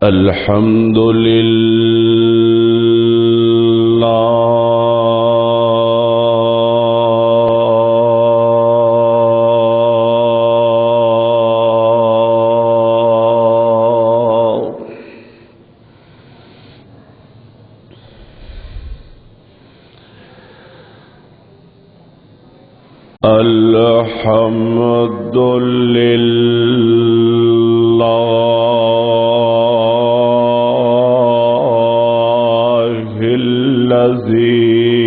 الحمد الحمد لله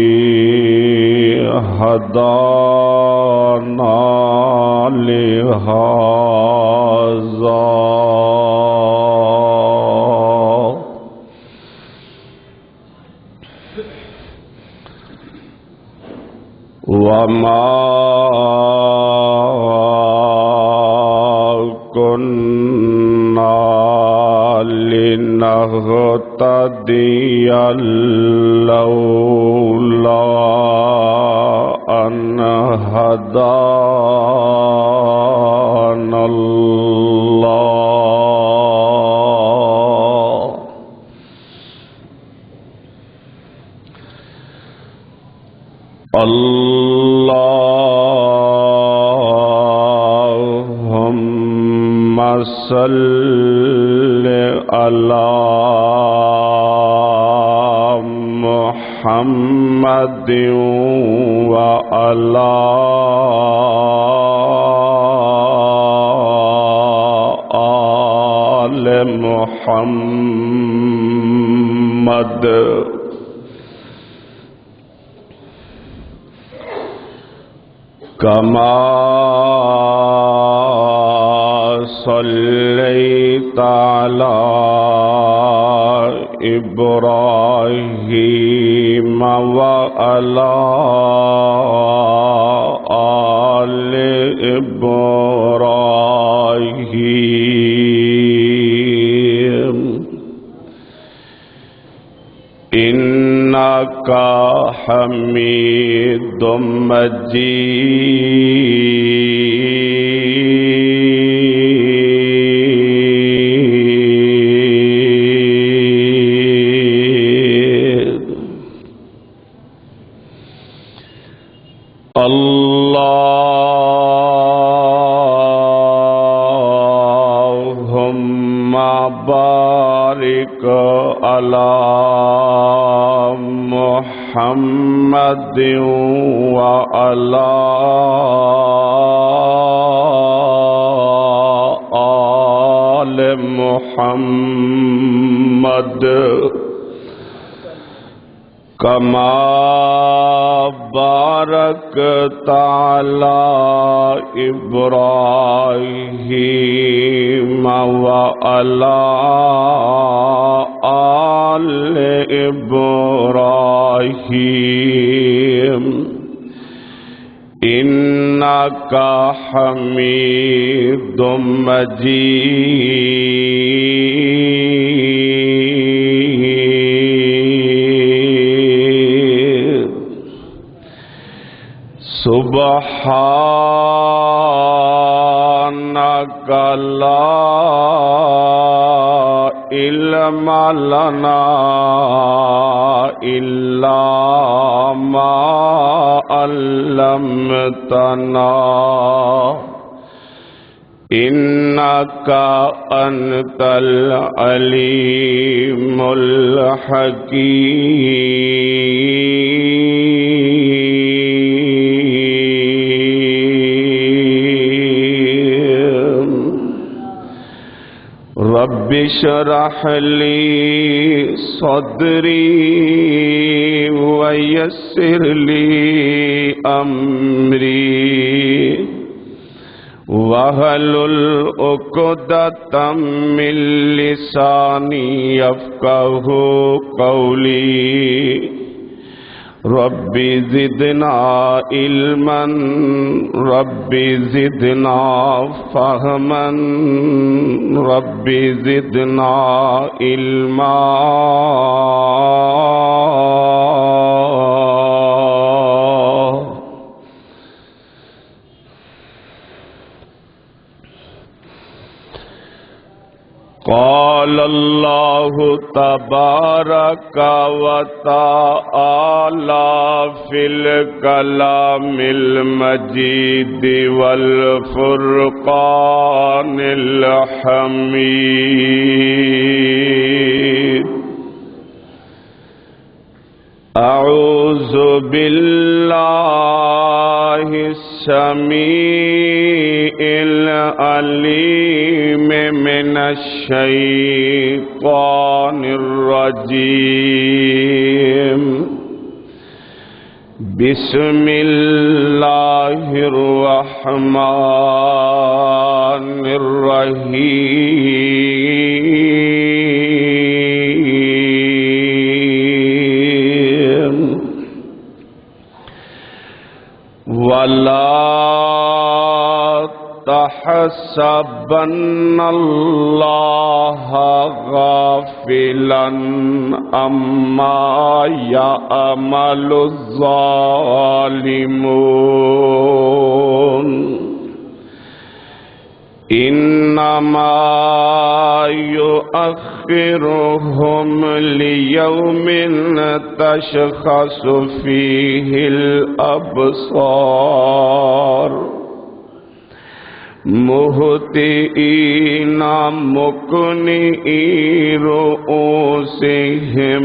الذي هدانا لهذا وما لنهتدي لولا أن هدانا الله اللهم صل على محمد وعلى آل محمد كما صليت على إبراهيم وعلى آل إبراهيم إنك حميد مجيد اللهم بارك على محمد وعلى آل محمد كما باركت على إبراهيم وعلى آل إبراهيم إنك حميد مجيد سبحانك لا علم لنا إلا ما علمتنا إنك أنت العليم الحكيم رب اشرح لي صدري ويسر لي أمري واحلل عقدة من لساني يفقهوا قولي رب زدنا علما رب زدنا فهما رب زدنا علما قال قال اللہ تبارک و تعالی فی الکلام المجید والفرقان الحمید اعوذ باللہ السمیع العلیم من الشیطان الرجیم بسم اللہ الرحمن الرحیم وَلَا تَحْسَبَنَّ اللَّهَ غَافِلًا عَمَّا يَعْمَلُ الظَّالِمُونَ إِنَّمَا يُؤَخِّرُهُمْ لِيَوْمٍ تَشْخَصُ فِيهِ الْأَبْصَارُ مُهْطِعِينَ مُقْنِعِي رُءُوسِهِمْ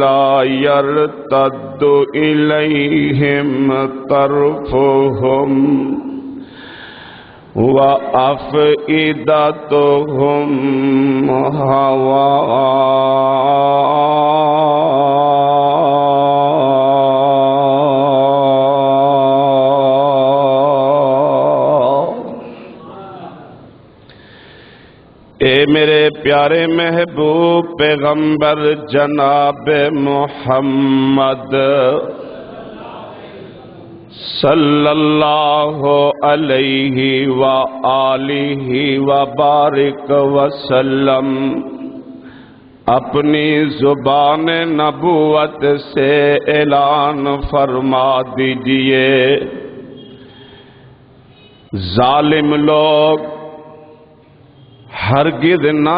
لَا يَرْتَدُّ إِلَيْهِمْ طَرْفُهُمْ وَأَفْئِدَتُهُمْ هَوَاءٌ اے میرے پیارے محبوب پیغمبر جناب محمد صلی اللہ علیہ وآلہ وبارک وسلم اپنی زبان نبوت سے اعلان فرما دیجئے ظالم لوگ ہرگز نہ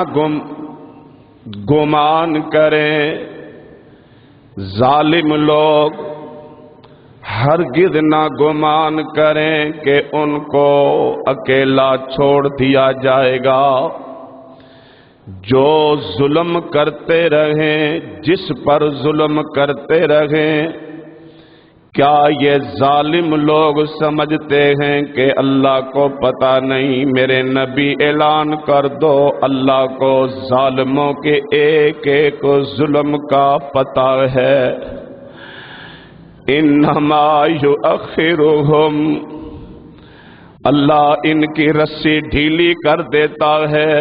گمان کریں، ظالم لوگ ہرگز نہ گمان کریں کہ ان کو اکیلا چھوڑ دیا جائے گا۔ جو ظلم کرتے رہیں، جس پر ظلم کرتے رہیں، کیا یہ ظالم لوگ سمجھتے ہیں کہ اللہ کو پتہ نہیں؟ میرے نبی اعلان کر دو اللہ کو ظالموں کے ایک ایک ظلم کا پتہ ہے۔ انما یؤخرہم، اللہ ان کی رسی ڈھیلی کر دیتا ہے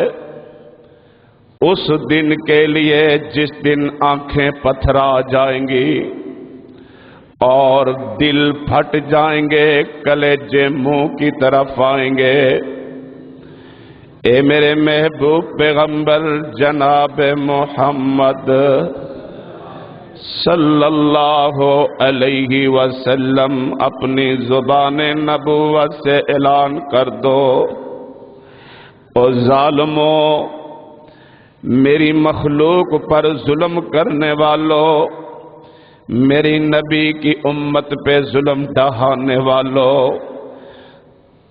اس دن کے لیے جس دن آنکھیں پتھرا جائیں گی اور دل پھٹ جائیں گے، کلیجے منہ کی طرف آئیں گے۔ اے میرے محبوب پیغمبر جناب محمد صلی اللہ علیہ وسلم اپنی زبان نبوت سے اعلان کر دو، او ظالموں، میری مخلوق پر ظلم کرنے والوں، میری نبی کی امت پہ ظلم ڈھانے والوں،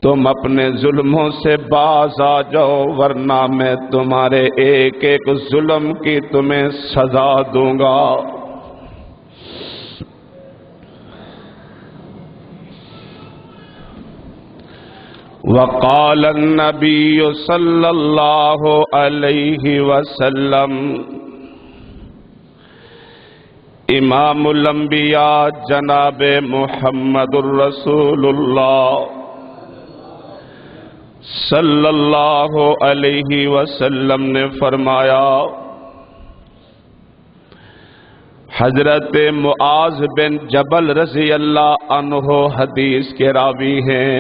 تم اپنے ظلموں سے باز آ جاؤ ورنہ میں تمہارے ایک ایک ظلم کی تمہیں سزا دوں گا۔ وقال النبی صلی اللہ علیہ وسلم، امام الانبیاء جناب محمد الرسول اللہ صلی اللہ علیہ وسلم نے فرمایا، حضرت معاذ بن جبل رضی اللہ عنہ حدیث کے راوی ہیں،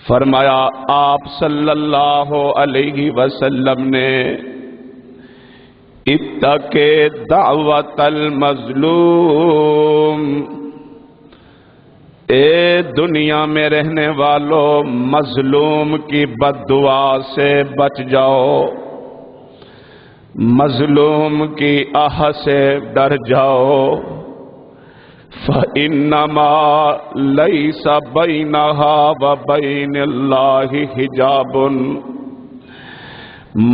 فرمایا آپ صلی اللہ علیہ وسلم نے اتق دعوت المظلوم، اے دنیا میں رہنے والوں مظلوم کی بد دعا سے بچ جاؤ۔ مظلوم کی آہ سے ڈر جاؤ، فَإِنَّمَا لَيْسَ بَيْنَهَا وَبَيْنِ اللَّهِ حِجَابٌ،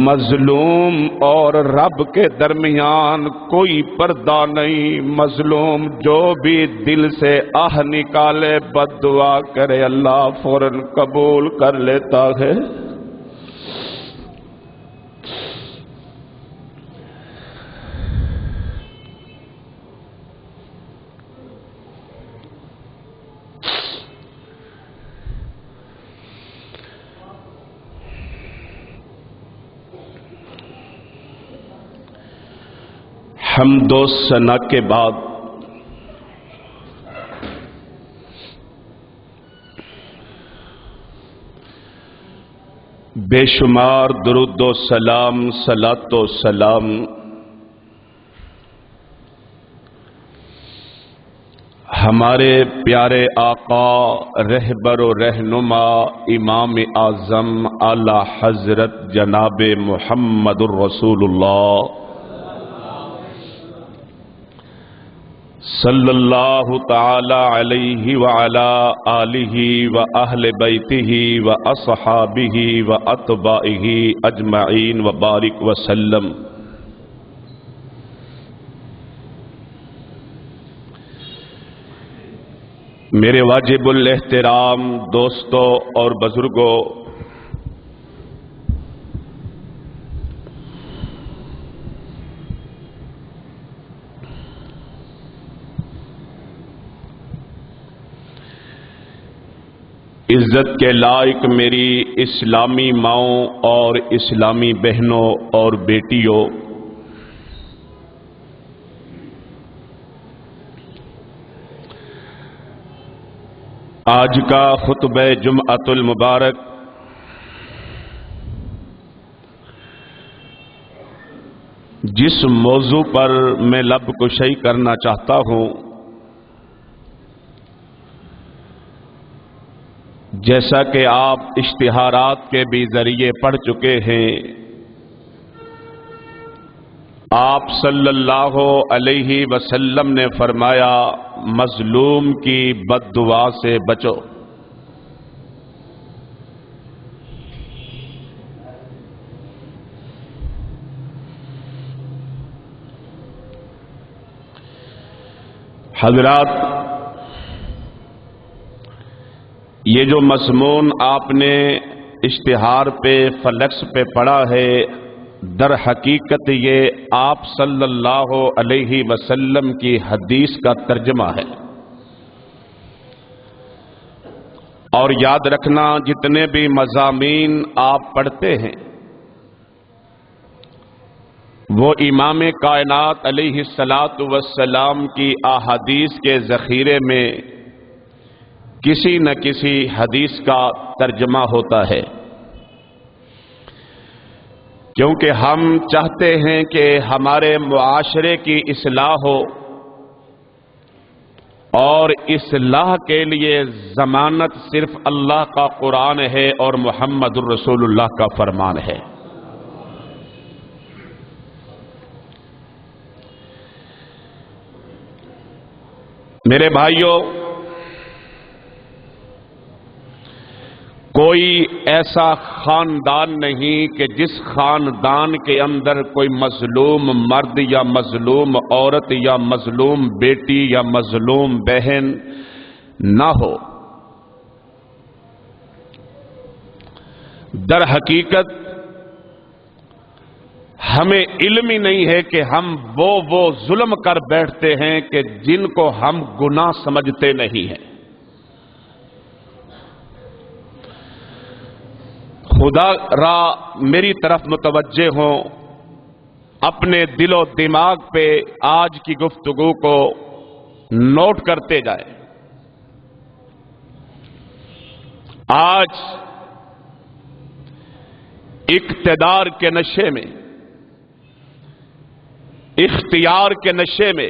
مظلوم اور رب کے درمیان کوئی پردہ نہیں۔ مظلوم جو بھی دل سے آہ نکالے، بد دعا کرے، اللہ فوراً قبول کر لیتا ہے۔ حمد و ثنا کے بعد بے شمار درود و سلام، صلات و سلام ہمارے پیارے آقا، رہبر و رہنما، امام اعظم اعلی حضرت جناب محمد الرسول اللہ صلی اللہ تعالی علیہ وعلا آلہ و اہل بیتہ و اصحابہ و اتباعہ اجمعین و بارک وسلم۔ میرے واجب الاحترام دوستوں اور بزرگوں، عزت کے لائق میری اسلامی ماؤں اور اسلامی بہنوں اور بیٹیوں، آج کا خطبہ جمعۃ المبارک جس موضوع پر میں لب کشائی کرنا چاہتا ہوں، جیسا کہ آپ اشتہارات کے بھی ذریعے پڑھ چکے ہیں، آپ صلی اللہ علیہ وسلم نے فرمایا مظلوم کی بد دعا سے بچو۔ حضرات، یہ جو مضمون آپ نے اشتہار پہ فلیکس پہ پڑھا ہے، در حقیقت یہ آپ صلی اللہ علیہ وسلم کی حدیث کا ترجمہ ہے۔ اور یاد رکھنا، جتنے بھی مضامین آپ پڑھتے ہیں وہ امام کائنات علیہ الصلاۃ والسلام کی احادیث کے ذخیرے میں کسی نہ کسی حدیث کا ترجمہ ہوتا ہے، کیونکہ ہم چاہتے ہیں کہ ہمارے معاشرے کی اصلاح ہو، اور اصلاح کے لیے ضمانت صرف اللہ کا قرآن ہے اور محمد الرسول اللہ کا فرمان ہے۔ میرے بھائیوں، کوئی ایسا خاندان نہیں کہ جس خاندان کے اندر کوئی مظلوم مرد یا مظلوم عورت یا مظلوم بیٹی یا مظلوم بہن نہ ہو۔ در حقیقت ہمیں علم ہی نہیں ہے کہ ہم وہ ظلم کر بیٹھتے ہیں کہ جن کو ہم گناہ سمجھتے نہیں ہیں۔ خدا را میری طرف متوجہ ہوں، اپنے دل و دماغ پہ آج کی گفتگو کو نوٹ کرتے جائیں۔ آج اقتدار کے نشے میں، اختیار کے نشے میں،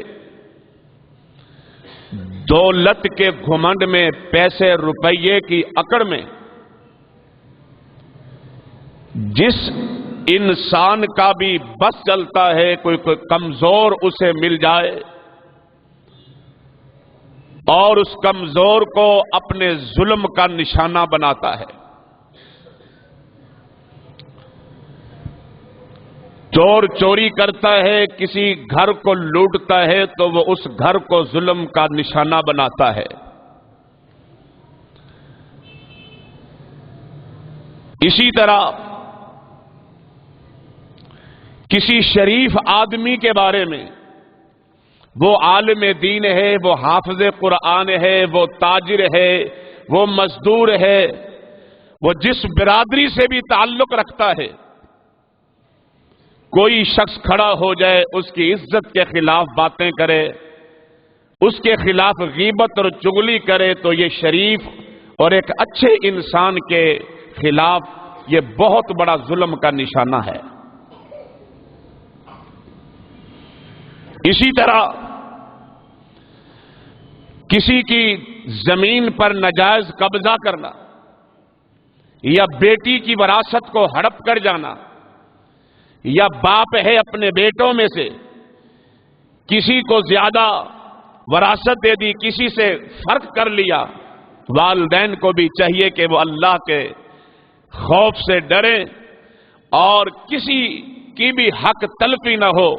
دولت کے گھمنڈ میں، پیسے روپیے کی اکڑ میں جس انسان کا بھی بس چلتا ہے کوئی کمزور اسے مل جائے اور اس کمزور کو اپنے ظلم کا نشانہ بناتا ہے. چور چوری کرتا ہے، کسی گھر کو لوٹتا ہے تو وہ اس گھر کو ظلم کا نشانہ بناتا ہے. اسی طرح کسی شریف آدمی کے بارے میں، وہ عالم دین ہے، وہ حافظ قرآن ہے، وہ تاجر ہے، وہ مزدور ہے، وہ جس برادری سے بھی تعلق رکھتا ہے، کوئی شخص کھڑا ہو جائے اس کی عزت کے خلاف باتیں کرے، اس کے خلاف غیبت اور چغلی کرے، تو یہ شریف اور ایک اچھے انسان کے خلاف یہ بہت بڑا ظلم کا نشانہ ہے. اسی طرح کسی کی زمین پر ناجائز قبضہ کرنا یا بیٹی کی وراثت کو ہڑپ کر جانا، یا باپ ہے اپنے بیٹوں میں سے کسی کو زیادہ وراثت دے دی، کسی سے فرق کر لیا. والدین کو بھی چاہیے کہ وہ اللہ کے خوف سے ڈریں اور کسی کی بھی حق تلفی نہ ہو.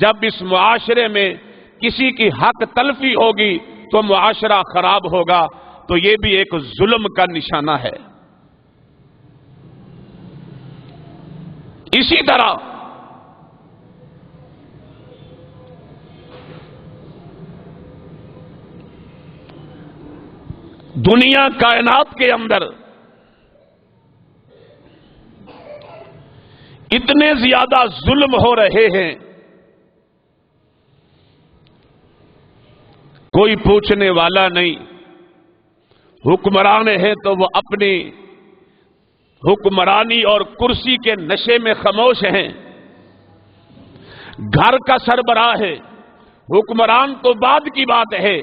جب اس معاشرے میں کسی کی حق تلفی ہوگی تو معاشرہ خراب ہوگا، تو یہ بھی ایک ظلم کا نشانہ ہے. اسی طرح دنیا کائنات کے اندر اتنے زیادہ ظلم ہو رہے ہیں، کوئی پوچھنے والا نہیں. حکمران ہے تو وہ اپنی حکمرانی اور کرسی کے نشے میں خاموش ہیں. گھر کا سربراہ ہے، حکمران تو بعد کی بات ہے.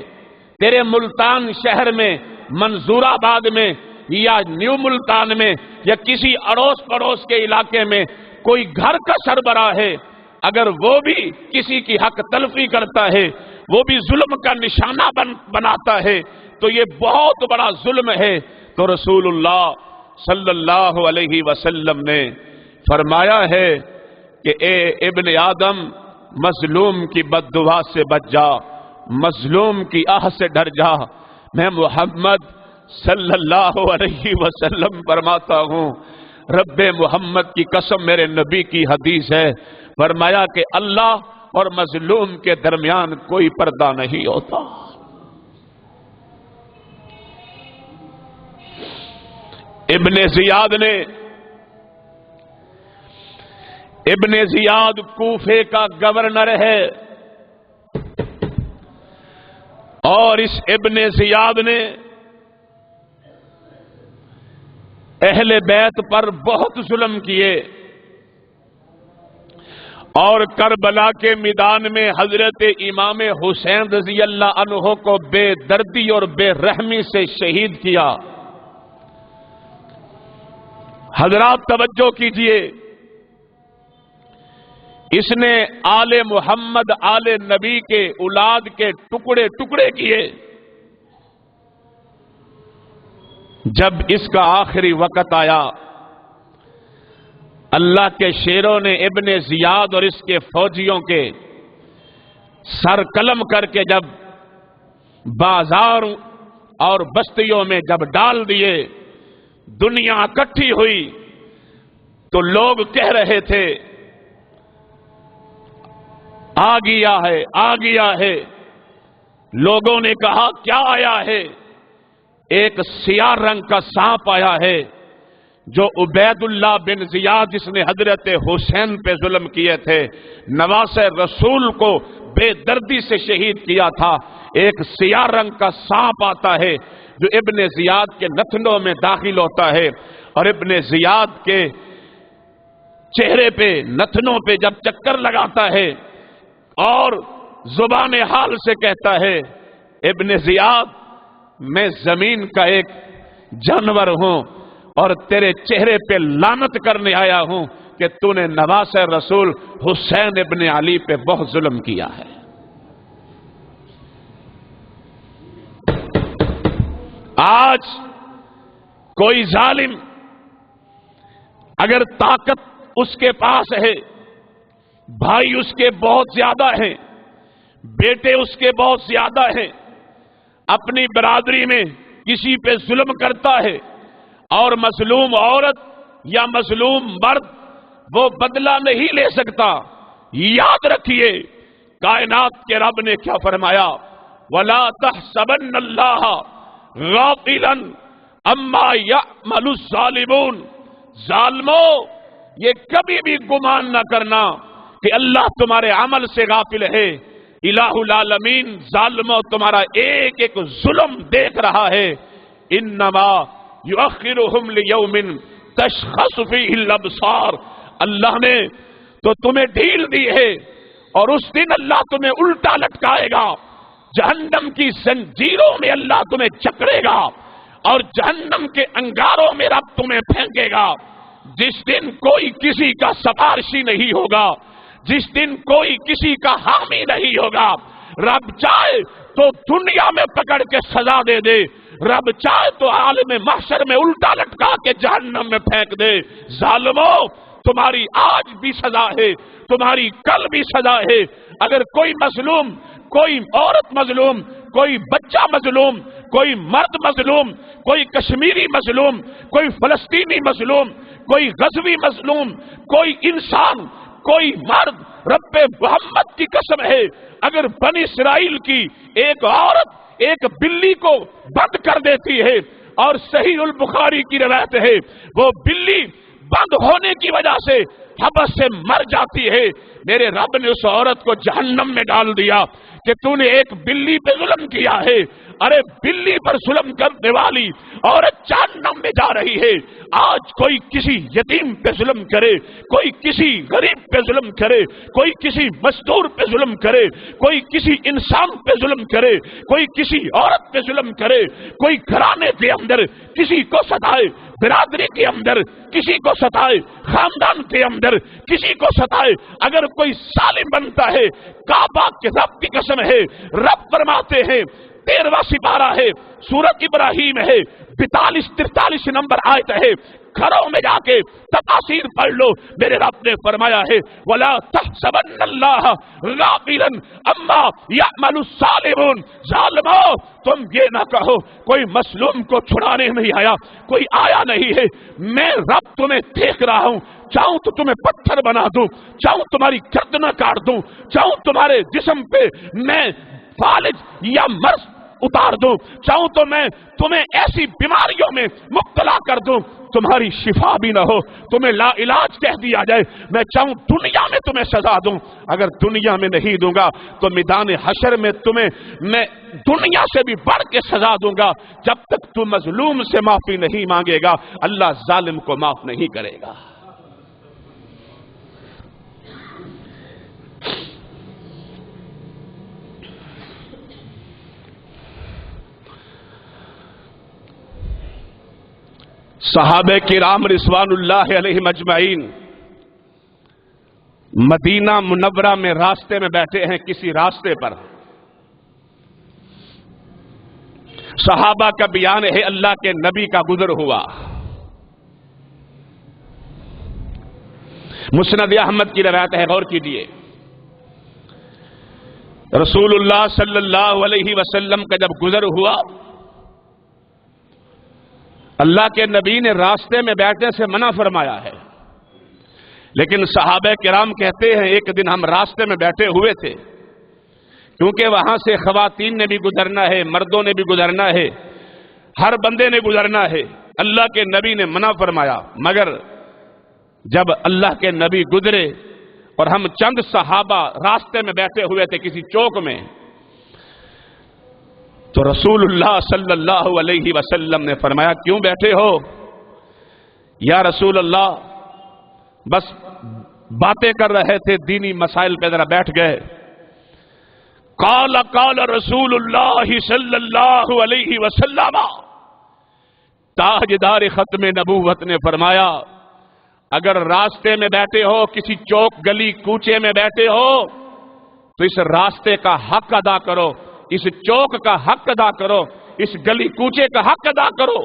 تیرے ملتان شہر میں، منظور آباد میں یا نیو ملتان میں یا کسی اڑوس پڑوس کے علاقے میں کوئی گھر کا سربراہ ہے، اگر وہ بھی کسی کی حق تلفی کرتا ہے، وہ بھی ظلم کا نشانہ بناتا ہے، تو یہ بہت بڑا ظلم ہے. تو رسول اللہ صلی اللہ علیہ وسلم نے فرمایا ہے کہ اے ابن آدم، مظلوم کی بد دعا سے بچ جا، مظلوم کی آہ سے ڈر جا. میں محمد صلی اللہ علیہ وسلم فرماتا ہوں، رب محمد کی قسم، میرے نبی کی حدیث ہے، فرمایا کہ اللہ اور مظلوم کے درمیان کوئی پردہ نہیں ہوتا. ابن زیاد کوفے کا گورنر ہے، اور اس ابن زیاد نے اہل بیت پر بہت ظلم کیے، اور کربلا کے میدان میں حضرت امام حسین رضی اللہ عنہ کو بے دردی اور بے رحمی سے شہید کیا. حضرات توجہ کیجئے، اس نے آل محمد، آل نبی کے اولاد کے ٹکڑے ٹکڑے کیے. جب اس کا آخری وقت آیا، اللہ کے شیروں نے ابن زیاد اور اس کے فوجیوں کے سر قلم کر کے جب بازار اور بستیوں میں جب ڈال دیے، دنیا اکٹھی ہوئی تو لوگ کہہ رہے تھے آ گیا ہے، آ گیا ہے. لوگوں نے کہا کیا آیا ہے؟ ایک سیاہ رنگ کا سانپ آیا ہے، جو عبید اللہ بن زیاد جس نے حضرت حسین پہ ظلم کیے تھے، نواز رسول کو بے دردی سے شہید کیا تھا. ایک سیاہ رنگ کا سانپ آتا ہے جو ابن زیاد کے نتنوں میں داخل ہوتا ہے، اور ابن زیاد کے چہرے پہ، نتنوں پہ جب چکر لگاتا ہے اور زبان حال سے کہتا ہے، ابن زیاد، میں زمین کا ایک جانور ہوں اور تیرے چہرے پہ لعنت کرنے آیا ہوں کہ تو نے نواسہ رسول حسین ابن علی پہ بہت ظلم کیا ہے۔ آج کوئی ظالم اگر طاقت اس کے پاس ہے، بھائی اس کے بہت زیادہ ہیں، بیٹے اس کے بہت زیادہ ہیں، اپنی برادری میں کسی پہ ظلم کرتا ہے اور مظلوم عورت یا مظلوم مرد وہ بدلہ نہیں لے سکتا، یاد رکھیے کائنات کے رب نے کیا فرمایا، وَلَا تَحْسَبَنَّ اللَّهَ غَافِلًا عَمَّا يَعْمَلُ الظَّالِمُونَ، ظالموں یہ کبھی بھی گمان نہ کرنا کہ اللہ تمہارے عمل سے غافل ہے۔ الہ العالمین ظالموں تمہارا ایک ایک ظلم دیکھ رہا ہے۔ انما یؤخرہم لیوم تشخص فیہ الابصار، اللہ نے تو تمہیں ڈھیل دی ہے اور اس دن اللہ تمہیں الٹا لٹکائے گا، جہنم کی زنجیروں میں اللہ تمہیں جکڑے گا اور جہنم کے انگاروں میں رب تمہیں پھینکے گا، جس دن کوئی کسی کا سفارشی نہیں ہوگا، جس دن کوئی کسی کا حامی نہیں ہوگا۔ رب چاہے تو دنیا میں پکڑ کے سزا دے دے، رب چاہے تو عالم محشر میں الٹا لٹکا کے جہنم میں پھینک دے۔ ظالموں تمہاری آج بھی سزا ہے، تمہاری کل بھی سزا ہے۔ اگر کوئی مظلوم، کوئی عورت مظلوم، کوئی بچہ مظلوم، کوئی مرد مظلوم، کوئی کشمیری مظلوم، کوئی فلسطینی مظلوم، کوئی غزوی مظلوم، کوئی انسان، کوئی مرد، رب محمد کی قسم ہے اگر بنی اسرائیل کی ایک عورت ایک بلی کو بند کر دیتی ہے، اور صحیح البخاری کی روایت ہے وہ بلی بند ہونے کی وجہ سے حبس سے مر جاتی ہے، میرے رب نے اس عورت کو جہنم میں ڈال دیا کہ تو نے ایک بلی پہ ظلم کیا ہے۔ ارے بلی پر ظلم کرنے والی عورت جہنم میں جا رہی ہے۔ آج کوئی کسی یتیم پہ ظلم کرے، کوئی کسی غریب پہ ظلم کرے، کوئی کسی مزدور پہ ظلم کرے، کوئی کسی انسان پہ ظلم کرے، کوئی کسی عورت پہ ظلم کرے، کوئی گھرانے کے اندر کسی کو ستائے، برادری کے اندر کسی کو ستائے، خاندان کے اندر کسی کو ستائے، اگر کوئی ظالم بنتا ہے، کعبہ کے رب کی قسم ہے، رب فرماتے ہیں 13واں سپارہ ہے، سورۃ ابراہیم ہے، 42-43 نمبر آیت ہے، گھروں میں جا کے تفاسیر پڑھ لو، میرے رب نے فرمایا ہے وَلَا تَحْسَبَنَّ اللَّهَ غَافِلًا عَمَّا يَعْمَلُ الظَّالِمُونَ، ظالموں تم یہ نہ کہو کوئی مظلوم کو چھڑانے نہیں آیا، کوئی آیا نہیں ہے، میں رب تمہیں دیکھ رہا ہوں، چاہوں تو تمہیں پتھر بنا دوں، چاہوں تمہاری گردنیں کاٹ دوں، چاہوں تمہارے جسم پہ میں فالج یا مرض اتار دوں، چاہوں تو میں تمہیں ایسی بیماریوں میں مبتلا کر دوں تمہاری شفا بھی نہ ہو، تمہیں لا علاج کہہ دیا جائے، میں چاہوں دنیا میں تمہیں سزا دوں، اگر دنیا میں نہیں دوں گا تو میدان حشر میں تمہیں میں دنیا سے بھی بڑھ کے سزا دوں گا۔ جب تک تو مظلوم سے معافی نہیں مانگے گا اللہ ظالم کو معاف نہیں کرے گا۔ صحابہ کرام رضوان اللہ علیہم اجمعین مدینہ منورہ میں راستے میں بیٹھے ہیں، کسی راستے پر صحابہ کا بیان ہے اللہ کے نبی کا گزر ہوا۔ مسند احمد کی روایت ہے، غور کیجیے، رسول اللہ صلی اللہ علیہ وسلم کا جب گزر ہوا اللہ کے نبی نے راستے میں بیٹھنے سے منع فرمایا ہے، لیکن صحابہ کرام کہتے ہیں ایک دن ہم راستے میں بیٹھے ہوئے تھے، کیونکہ وہاں سے خواتین نے بھی گزرنا ہے، مردوں نے بھی گزرنا ہے، ہر بندے نے گزرنا ہے، اللہ کے نبی نے منع فرمایا، مگر جب اللہ کے نبی گزرے اور ہم چند صحابہ راستے میں بیٹھے ہوئے تھے کسی چوک میں، تو رسول اللہ صلی اللہ علیہ وسلم نے فرمایا کیوں بیٹھے ہو؟ یا رسول اللہ بس باتیں کر رہے تھے دینی مسائل پہ، ذرا بیٹھ گئے۔ قال رسول اللہ صلی اللہ علیہ وسلم، تاجدار ختم نبوت نے فرمایا اگر راستے میں بیٹھے ہو، کسی چوک گلی کوچے میں بیٹھے ہو، تو اس راستے کا حق ادا کرو، اس چوک کا حق ادا کرو، اس گلی کوچے کا حق ادا کرو۔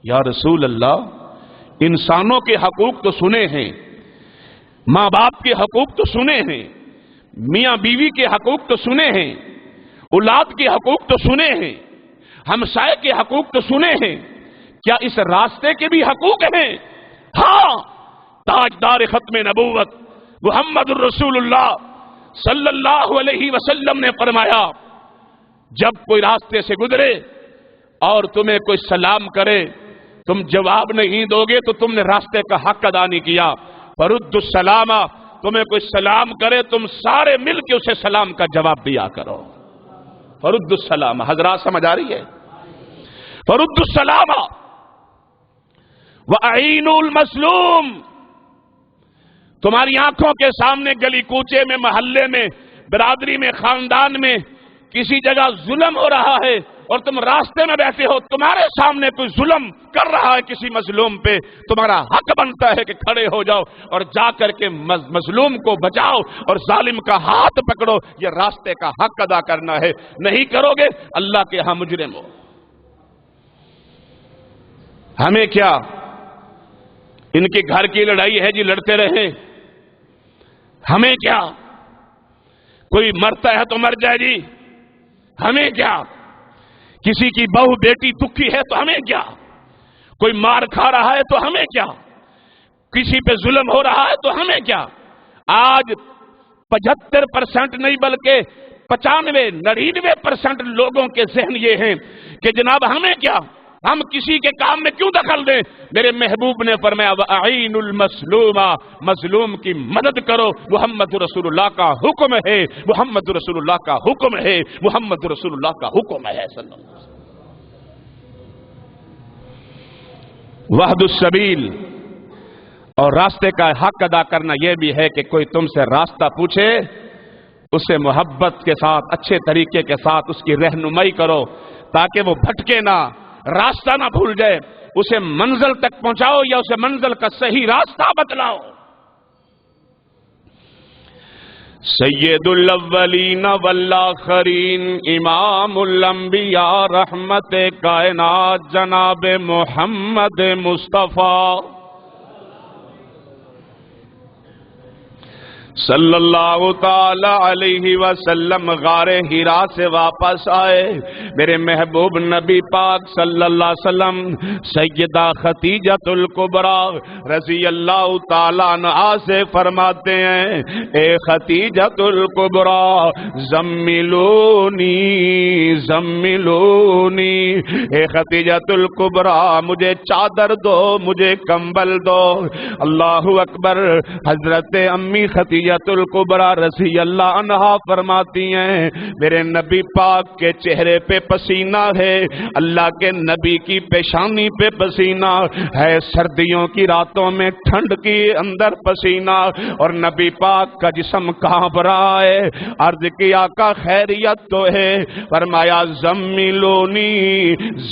یا رسول اللہ، انسانوں کے حقوق تو سنے ہیں، ماں باپ کے حقوق تو سنے ہیں، میاں بیوی کے حقوق تو سنے ہیں، اولاد کے حقوق تو سنے ہیں، ہمسائے کے حقوق تو سنے ہیں، کیا اس راستے کے بھی حقوق ہیں؟ ہاں، تاجدار ختم نبوت محمد الرسول اللہ صلی اللہ علیہ وسلم نے فرمایا، جب کوئی راستے سے گزرے اور تمہیں کوئی سلام کرے، تم جواب نہیں دو گے تو تم نے راستے کا حق ادا نہیں کیا۔ فرد السلام، تمہیں کوئی سلام کرے تم سارے مل کے اسے سلام کا جواب دیا کرو۔ فرد السلام، حضرات سمجھ آ رہی ہے؟ فرد السلام وَأَعِينُوا الْمَظْلُومَ، تمہاری آنکھوں کے سامنے گلی کوچے میں، محلے میں، برادری میں، خاندان میں کسی جگہ ظلم ہو رہا ہے اور تم راستے میں بیٹھے ہو، تمہارے سامنے کوئی ظلم کر رہا ہے کسی مظلوم پہ، تمہارا حق بنتا ہے کہ کھڑے ہو جاؤ اور جا کر کے مظلوم کو بچاؤ اور ظالم کا ہاتھ پکڑو۔ یہ راستے کا حق ادا کرنا ہے، نہیں کرو گے اللہ کے ہاں مجرم ہو۔ ہمیں کیا، ان کے گھر کی لڑائی ہے جی، لڑتے رہیں، ہمیں کیا، کوئی مرتا ہے تو مر جائے جی، ہمیں کیا، کسی کی بہو بیٹی دکھی ہے تو ہمیں کیا، کوئی مار کھا رہا ہے تو ہمیں کیا، کسی پہ ظلم ہو رہا ہے تو ہمیں کیا۔ آج 75% نہیں بلکہ 95-99% لوگوں کے ذہن یہ ہیں کہ جناب ہمیں کیا، ہم کسی کے کام میں کیوں دخل دیں؟ میرے محبوب نے فرمایا وَأَعِينُ الْمَظْلُومَ، مظلوم کی مدد کرو، محمد رسول اللہ کا حکم ہے، محمد رسول اللہ کا حکم ہے، محمد رسول اللہ کا حکم ہے صلی اللہ علیہ وسلم۔ وحد السبیل، اور راستے کا حق ادا کرنا یہ بھی ہے کہ کوئی تم سے راستہ پوچھے، اسے محبت کے ساتھ، اچھے طریقے کے ساتھ اس کی رہنمائی کرو تاکہ وہ بھٹکے نہ، راستہ نہ بھول جائے، اسے منزل تک پہنچاؤ یا اسے منزل کا صحیح راستہ بتلاؤ۔ سید الاولین والآخرین، امام الانبیاء، رحمت کائنات، جناب محمد مصطفیٰ صلی اللہ تعالی علیہ وسلم غار حرا سے واپس آئے، میرے محبوب نبی پاک صلی اللہ علیہ وسلم سیدہ خدیجۃ الکبریٰ رضی اللہ تعالی عنہا سے فرماتے ہیں، اے خدیجۃ الکبریٰ زملونی زملونی، اے خدیجۃ الکبریٰ مجھے چادر دو، مجھے کمبل دو۔ اللہ اکبر۔ حضرت امی خدیجہ الکبریٰ رضی اللہ عنہا فرماتی ہیں، میرے نبی پاک کے چہرے پہ پسینہ ہے، اللہ کے نبی کی پیشانی پہ پسینہ ہے، سردیوں کی راتوں میں ٹھنڈ کی اندر پسینہ، اور نبی پاک کا جسم کانپ رہا ہے۔ عرض کیا آقا خیریت تو ہے؟ فرمایا زملونی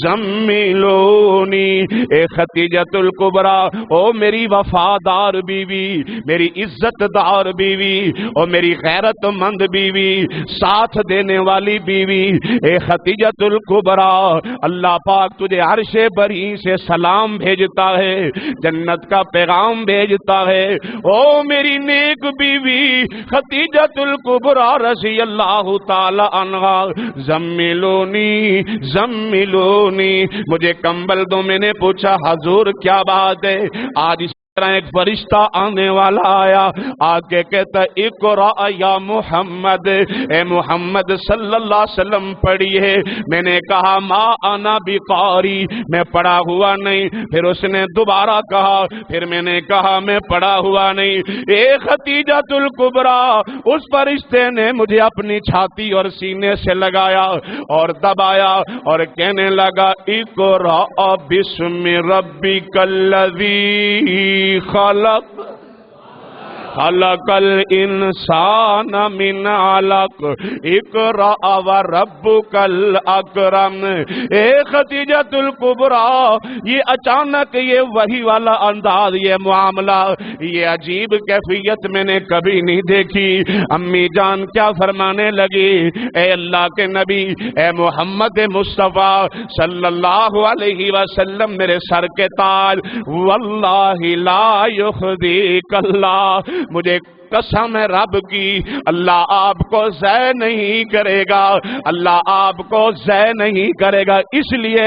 زملونی، اے خدیجۃ الکبریٰ، او میری وفادار بیوی، میری عزت دار بیوی، اور میری غیرت مند بیوی، ساتھ دینے والی بیوی، اے خدیجۃ الکبریٰ، اللہ پاک تجھے عرش بری سے سلام بھیجتا ہے، جنت کا پیغام بھیجتا ہے۔ او میری نیک بیوی خدیجۃ الکبریٰ رضی اللہ تعالی عنہا، زملونی زملونی، مجھے کمبل دو۔ میں نے پوچھا حضور کیا بات ہے؟ آج ایک فرشتہ آنے والا آیا، آگے کہتا اقرأ یا محمد، اے محمد صلی اللہ علیہ وسلم پڑھیے۔ میں نے کہا ما انا بقاری، میں پڑھا ہوا نہیں۔ پھر اس نے دوبارہ کہا، پھر میں نے کہا میں پڑھا ہوا نہیں۔ اے خدیجۃ الکبریٰ، اس فرشتے نے مجھے اپنی چھاتی اور سینے سے لگایا اور دبایا اور کہنے لگا اقرأ بسم ربک الذی خلق، خلقل انسان من علق اقرأ وربکل اکرم۔ اے خدیجۃ الکبریٰ، یہ اچانک یہ وحی والا انداز، یہ معاملہ، یہ عجیب کیفیت میں نے کبھی نہیں دیکھی۔ امی جان کیا فرمانے لگی، اے اللہ کے نبی، اے محمد مصطفیٰ صلی اللہ علیہ وسلم، میرے سر کے تاج، واللہ لا یخزیک اللہ، مجھے قسم ہے رب کی، اللہ آپ کو ضائع نہیں کرے گا، اللہ آپ کو ضائع نہیں کرے گا۔ اس لیے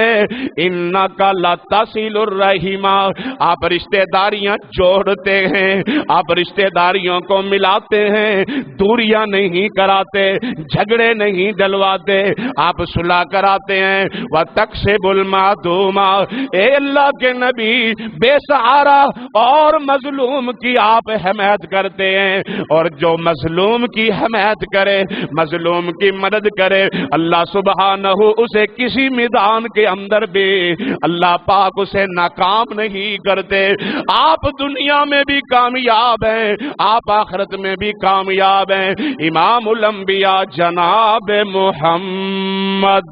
انک لتصل الرحم، آپ رشتہ داریاں جوڑتے ہیں، آپ رشتہ داریوں کو ملاتے ہیں، دوریاں نہیں کراتے، جھگڑے نہیں ڈلواتے، آپ صلح کراتے ہیں۔ وتکسب المعدوم، اے اللہ کے نبی، بے سہارا اور مظلوم کی آپ حمایت کرتے ہیں، اور جو مظلوم کی حمایت کرے، مظلوم کی مدد کرے، اللہ سبحانہ اسے کسی میدان کے اندر بھی اللہ پاک اسے ناکام نہیں کرتے۔ آپ دنیا میں بھی کامیاب ہیں، آپ آخرت میں بھی کامیاب ہیں۔ امام الانبیاء جناب محمد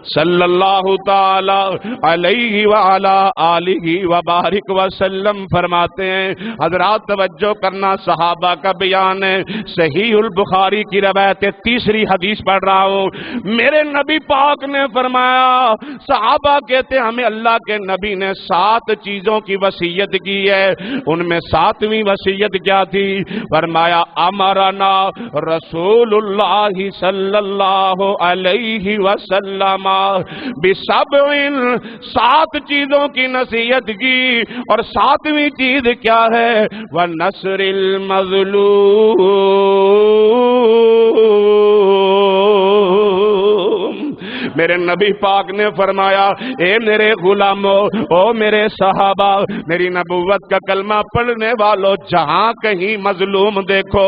صلی اللہ تعالی علیہ وعلا آلہ وبارک وسلم فرماتے ہیں، حضرات توجہ کرنا، صحابہ کا بیان ہے، صحیح البخاری کی روایت تیسری حدیث پڑھ رہا ہوں۔ میرے نبی پاک نے فرمایا، صحابہ کہتے ہیں ہمیں اللہ کے نبی نے 7 چیزوں کی وصیت کی ہے، ان میں 7ویں وصیت کیا تھی؟ فرمایا امرنا رسول اللہ صلی اللہ علیہ وسلم بسبع، 7 چیزوں کی نصیحت کی، اور 7ویں چیز کیا ہے؟ وَنَصْرِ الْمَظْلُومِ، میرے نبی پاک نے فرمایا، اے میرے غلاموں، او میرے صحابہ، میری نبوت کا کلمہ پڑھنے والوں، جہاں کہیں مظلوم دیکھو،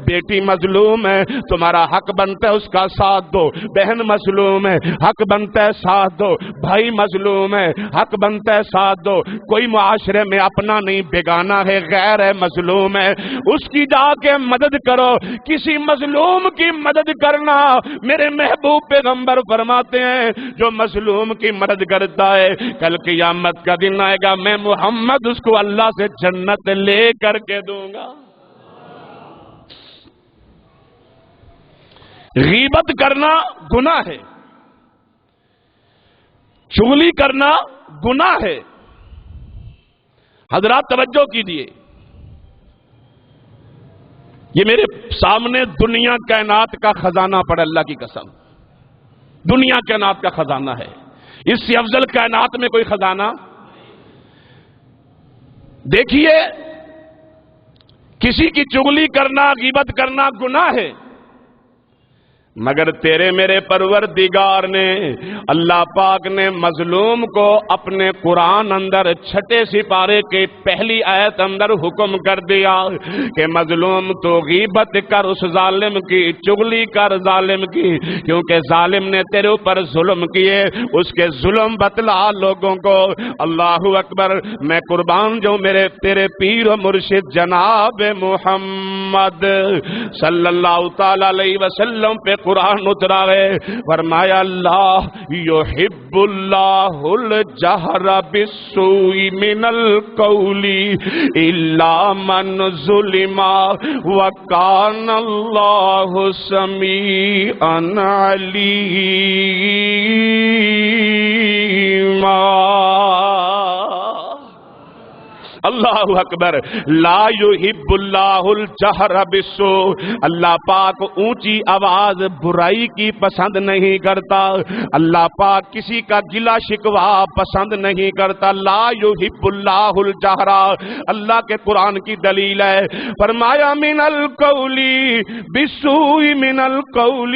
بیٹی مظلوم ہے، تمہارا حق بنتا ہے اس کا ساتھ دو، بہن مظلوم ہے، حق بنتا ہے ساتھ دو، بھائی مظلوم ہے، حق بنتا ہے ساتھ دو، کوئی معاشرے میں اپنا نہیں، بیگانہ ہے، غیر ہے، مظلوم ہے، اس کی جا کے مدد کرو۔ کسی مظلوم کی مدد کرنا، میرے محبوب پیغمبر فرماتے ہیں، جو مظلوم کی مدد کرتا ہے، کل قیامت کا دن آئے گا، میں محمد اس کو اللہ سے جنت لے کر کے دوں گا۔ غیبت کرنا گناہ ہے، چغلی کرنا گناہ ہے۔ حضرات توجہ کیجیے، یہ میرے سامنے دنیا کائنات کا خزانہ پڑا، اللہ کی قسم، دنیا کائنات کا خزانہ ہے، اس سے افضل کائنات میں کوئی خزانہ۔ دیکھیے، کسی کی چغلی کرنا، غیبت کرنا گناہ ہے، مگر تیرے میرے پروردگار نے، اللہ پاک نے مظلوم کو اپنے قرآن اندر 6 سپارے کے پہلی آیت اندر حکم کر دیا کہ مظلوم تو غیبت کر اس ظالم کی، چغلی کر ظالم کی، کیونکہ ظالم نے تیرے اوپر ظلم کیے، اس کے ظلم بتلا لوگوں کو۔ اللہ اکبر، میں قربان جو میرے تیرے پیر و مرشد جناب محمد صلی اللہ تعالی علیہ وسلم پہ قرآن اترا ہے، فرمایا اللہ یحب اللہ الجہر بالسوء من القول الا من ظلم وکان اللہ سمیعا علیما۔ اللہ اکبر، لا یحب اللہ الجہر بالسوء، اللہ پاک اونچی آواز برائی کی پسند نہیں کرتا، اللہ پاک کسی کا گلا شکوا پسند نہیں کرتا۔ لا یحب اللہ الجہر، اللہ کے قرآن کی دلیل ہے، فرمایا من القول بالسوء من القول،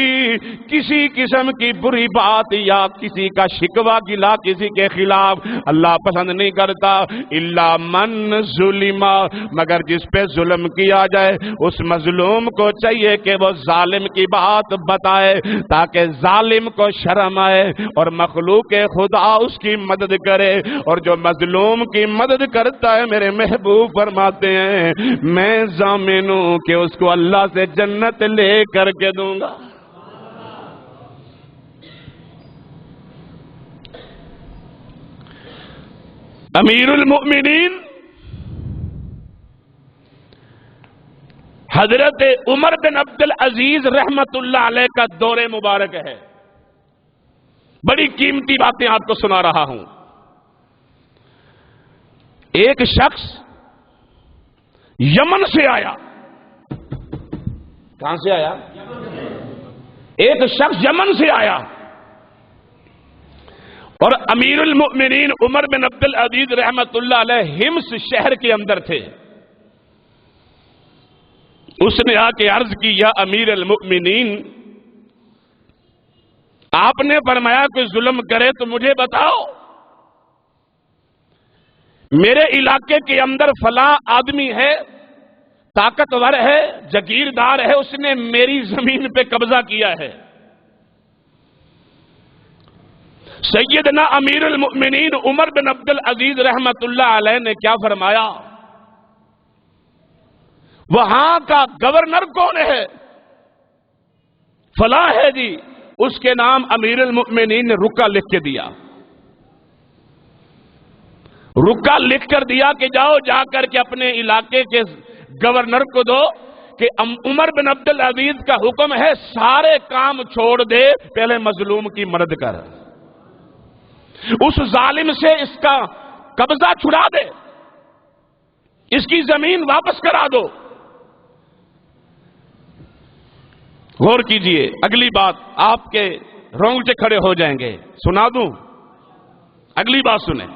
کسی قسم کی بری بات یا کسی کا شکوا گلا کسی کے خلاف اللہ پسند نہیں کرتا، الا من من ظلما، مگر جس پہ ظلم کیا جائے اس مظلوم کو چاہیے کہ وہ ظالم کی بات بتائے تاکہ ظالم کو شرم آئے اور مخلوق خدا اس کی مدد کرے، اور جو مظلوم کی مدد کرتا ہے میرے محبوب فرماتے ہیں میں ضامن ہوں کہ اس کو اللہ سے جنت لے کر کے دوں گا۔ امیر المؤمنین حضرت عمر بن عبد العزیز رحمت اللہ علیہ کا دور مبارک ہے۔ بڑی قیمتی باتیں آپ کو سنا رہا ہوں۔ ایک شخص یمن سے آیا۔ کہاں سے آیا؟ ایک شخص یمن سے آیا اور امیر المؤمنین عمر بن عبد العزیز رحمت اللہ علیہ ہمس شہر کے اندر تھے۔ اس نے آ کے عرض کی یا امیر المؤمنین، آپ نے فرمایا کوئی ظلم کرے تو مجھے بتاؤ، میرے علاقے کے اندر فلاں آدمی ہے، طاقتور ہے، جاگیردار ہے، اس نے میری زمین پہ قبضہ کیا ہے۔ سیدنا امیر المؤمنین عمر بن عبد العزیز رحمت اللہ علیہ نے کیا فرمایا؟ وہاں کا گورنر کون ہے؟ فلاں ہے جی۔ اس کے نام امیر المؤمنین نے رکا لکھ کے دیا۔ رکا لکھ کر دیا کہ جاؤ جا کر کے اپنے علاقے کے گورنر کو دو کہ عمر بن عبد العزیز کا حکم ہے سارے کام چھوڑ دے، پہلے مظلوم کی مدد کر، اس ظالم سے اس کا قبضہ چھڑا دے، اس کی زمین واپس کرا دو۔ غور کیجئے، اگلی بات آپ کے رونگٹے کھڑے ہو جائیں گے، سنا دوں؟ اگلی بات سنیں۔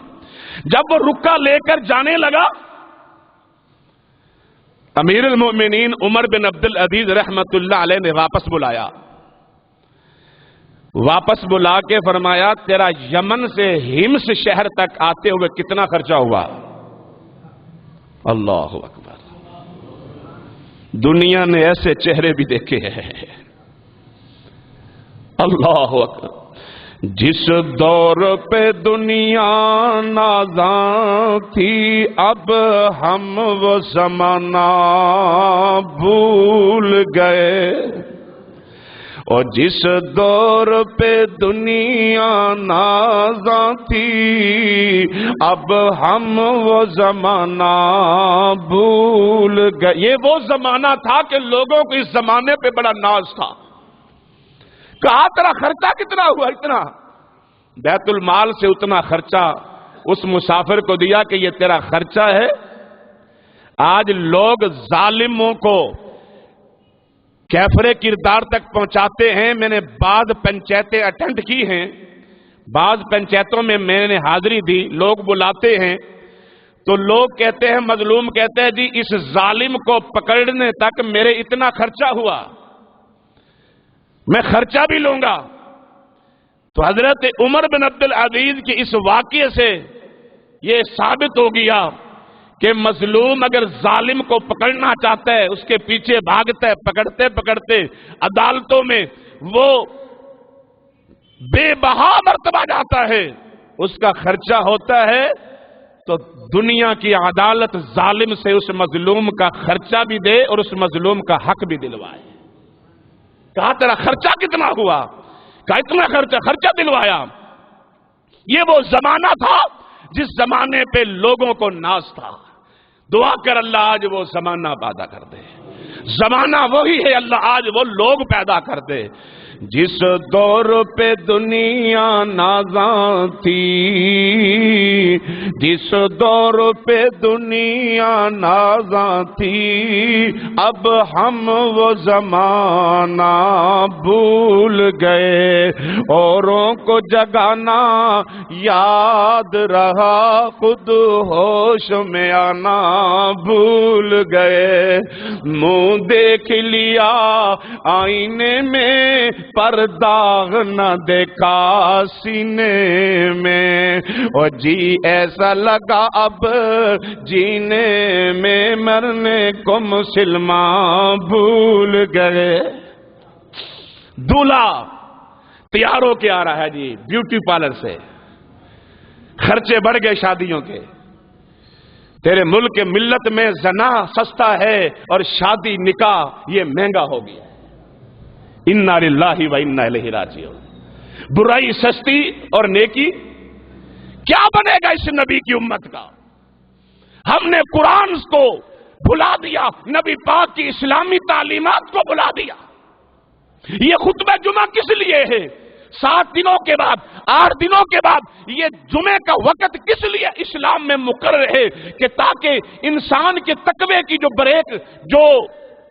جب وہ رکا لے کر جانے لگا، امیر المؤمنین عمر بن عبد العزیز رحمت اللہ علیہ نے واپس بلایا۔ واپس بلا کے فرمایا تیرا یمن سے ہمس شہر تک آتے ہوئے کتنا خرچہ ہوا؟ اللہ اکبر! دنیا نے ایسے چہرے بھی دیکھے ہیں۔ اللہ اکبر! جس دور پہ دنیا نازاں تھی اب ہم وہ زمانہ بھول گئے، اور جس دور پہ دنیا نازاں تھی اب ہم وہ زمانہ بھول گئے۔ یہ وہ زمانہ تھا کہ لوگوں کو اس زمانے پہ بڑا ناز تھا۔ کہا تیرا خرچہ کتنا ہوا؟ اتنا۔ بیت المال سے اتنا خرچہ اس مسافر کو دیا کہ یہ تیرا خرچہ ہے۔ آج لوگ ظالموں کو کیفر کردار تک پہنچاتے ہیں۔ میں نے بعض پنچایتیں اٹینڈ کی ہیں، بعض پنچایتوں میں میں نے حاضری دی، لوگ بلاتے ہیں تو لوگ کہتے ہیں، مظلوم کہتے ہیں جی اس ظالم کو پکڑنے تک میرے اتنا خرچہ ہوا، میں خرچہ بھی لوں گا۔ تو حضرت عمر بن عبد العزیز کے اس واقعے سے یہ ثابت ہو گیا کہ مظلوم اگر ظالم کو پکڑنا چاہتا ہے، اس کے پیچھے بھاگتا ہے، پکڑتے پکڑتے عدالتوں میں وہ بے بہا مرتبہ جاتا ہے، اس کا خرچہ ہوتا ہے، تو دنیا کی عدالت ظالم سے اس مظلوم کا خرچہ بھی دے اور اس مظلوم کا حق بھی دلوائے۔ کہا تیرا خرچہ کتنا ہوا؟ کہا اتنا خرچہ دلوایا۔ یہ وہ زمانہ تھا جس زمانے پہ لوگوں کو ناز تھا۔ دعا کر اللہ آج وہ زمانہ پیدا کر دے۔ زمانہ وہی ہے، اللہ آج وہ لوگ پیدا کر دے۔ جس دور پہ دنیا نازاں تھی، جس دور پہ دنیا نازاں تھی اب ہم وہ زمانہ بھول گئے، اوروں کو جگانا یاد رہا خود ہوش میں آنا بھول گئے، منہ دیکھ لیا آئینے میں پر داغ نہ دیکھا سینے میں، اور جی ایسا لگا اب جینے میں، مرنے کو مسلمان بھول گئے۔ دولہا تیار ہو کے آ رہا ہے جی بیوٹی پارلر سے، خرچے بڑھ گئے شادیوں کے، تیرے ملک ملت میں زنا سستا ہے اور شادی نکاح یہ مہنگا ہو گیا۔ انا للہ و انا الیہ راجعون۔ برائی سستی اور نیکی کیا بنے گا اس نبی کی امت کا؟ ہم نے قرآن کو بھلا دیا، نبی پاک کی اسلامی تعلیمات کو بھلا دیا۔ یہ خطبہ جمعہ کس لیے ہے؟ 7 دنوں کے بعد، 8 دنوں کے بعد یہ جمعے کا وقت کس لیے اسلام میں مقرر ہے؟ کہ تاکہ انسان کے تقوی کی جو بریک جو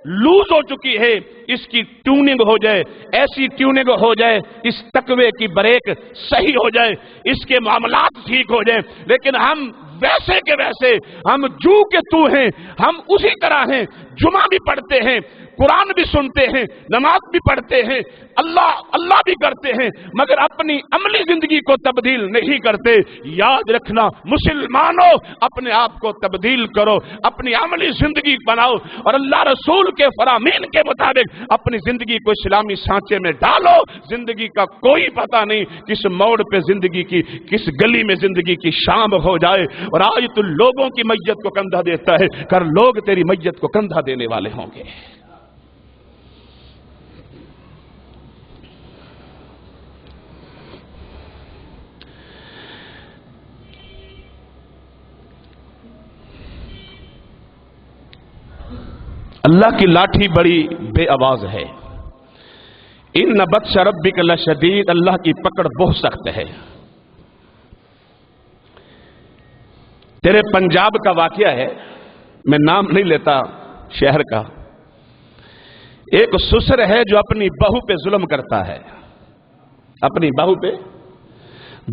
لوز ہو چکی ہے اس کی ٹیوننگ ہو جائے، ایسی ٹیوننگ ہو جائے اس تقوی کی بریک صحیح ہو جائے، اس کے معاملات ٹھیک ہو جائے۔ لیکن ہم ویسے کے ویسے، ہم جو کہ تو ہیں، ہم اسی طرح ہیں، جمعہ بھی پڑھتے ہیں، قرآن بھی سنتے ہیں، نماز بھی پڑھتے ہیں، اللہ بھی کرتے ہیں، مگر اپنی عملی زندگی کو تبدیل نہیں کرتے۔ یاد رکھنا مسلمانوں، اپنے آپ کو تبدیل کرو، اپنی عملی زندگی بناؤ اور اللہ رسول کے فرامین کے مطابق اپنی زندگی کو اسلامی سانچے میں ڈالو۔ زندگی کا کوئی پتہ نہیں کس موڑ پہ زندگی کی، کس گلی میں زندگی کی شام ہو جائے، اور آج تو لوگوں کی میت کو کندھا دیتا ہے، کر لوگ تیری میت کو کندھا دینے والے ہوں گے۔ اللہ کی لاٹھی بڑی بے آواز ہے۔ ان بطش ربک لشدید، اللہ کی پکڑ بہت سخت ہے۔ تیرے پنجاب کا واقعہ ہے، میں نام نہیں لیتا شہر کا۔ ایک سسر ہے جو اپنی بہو پہ ظلم کرتا ہے، اپنی بہو پہ۔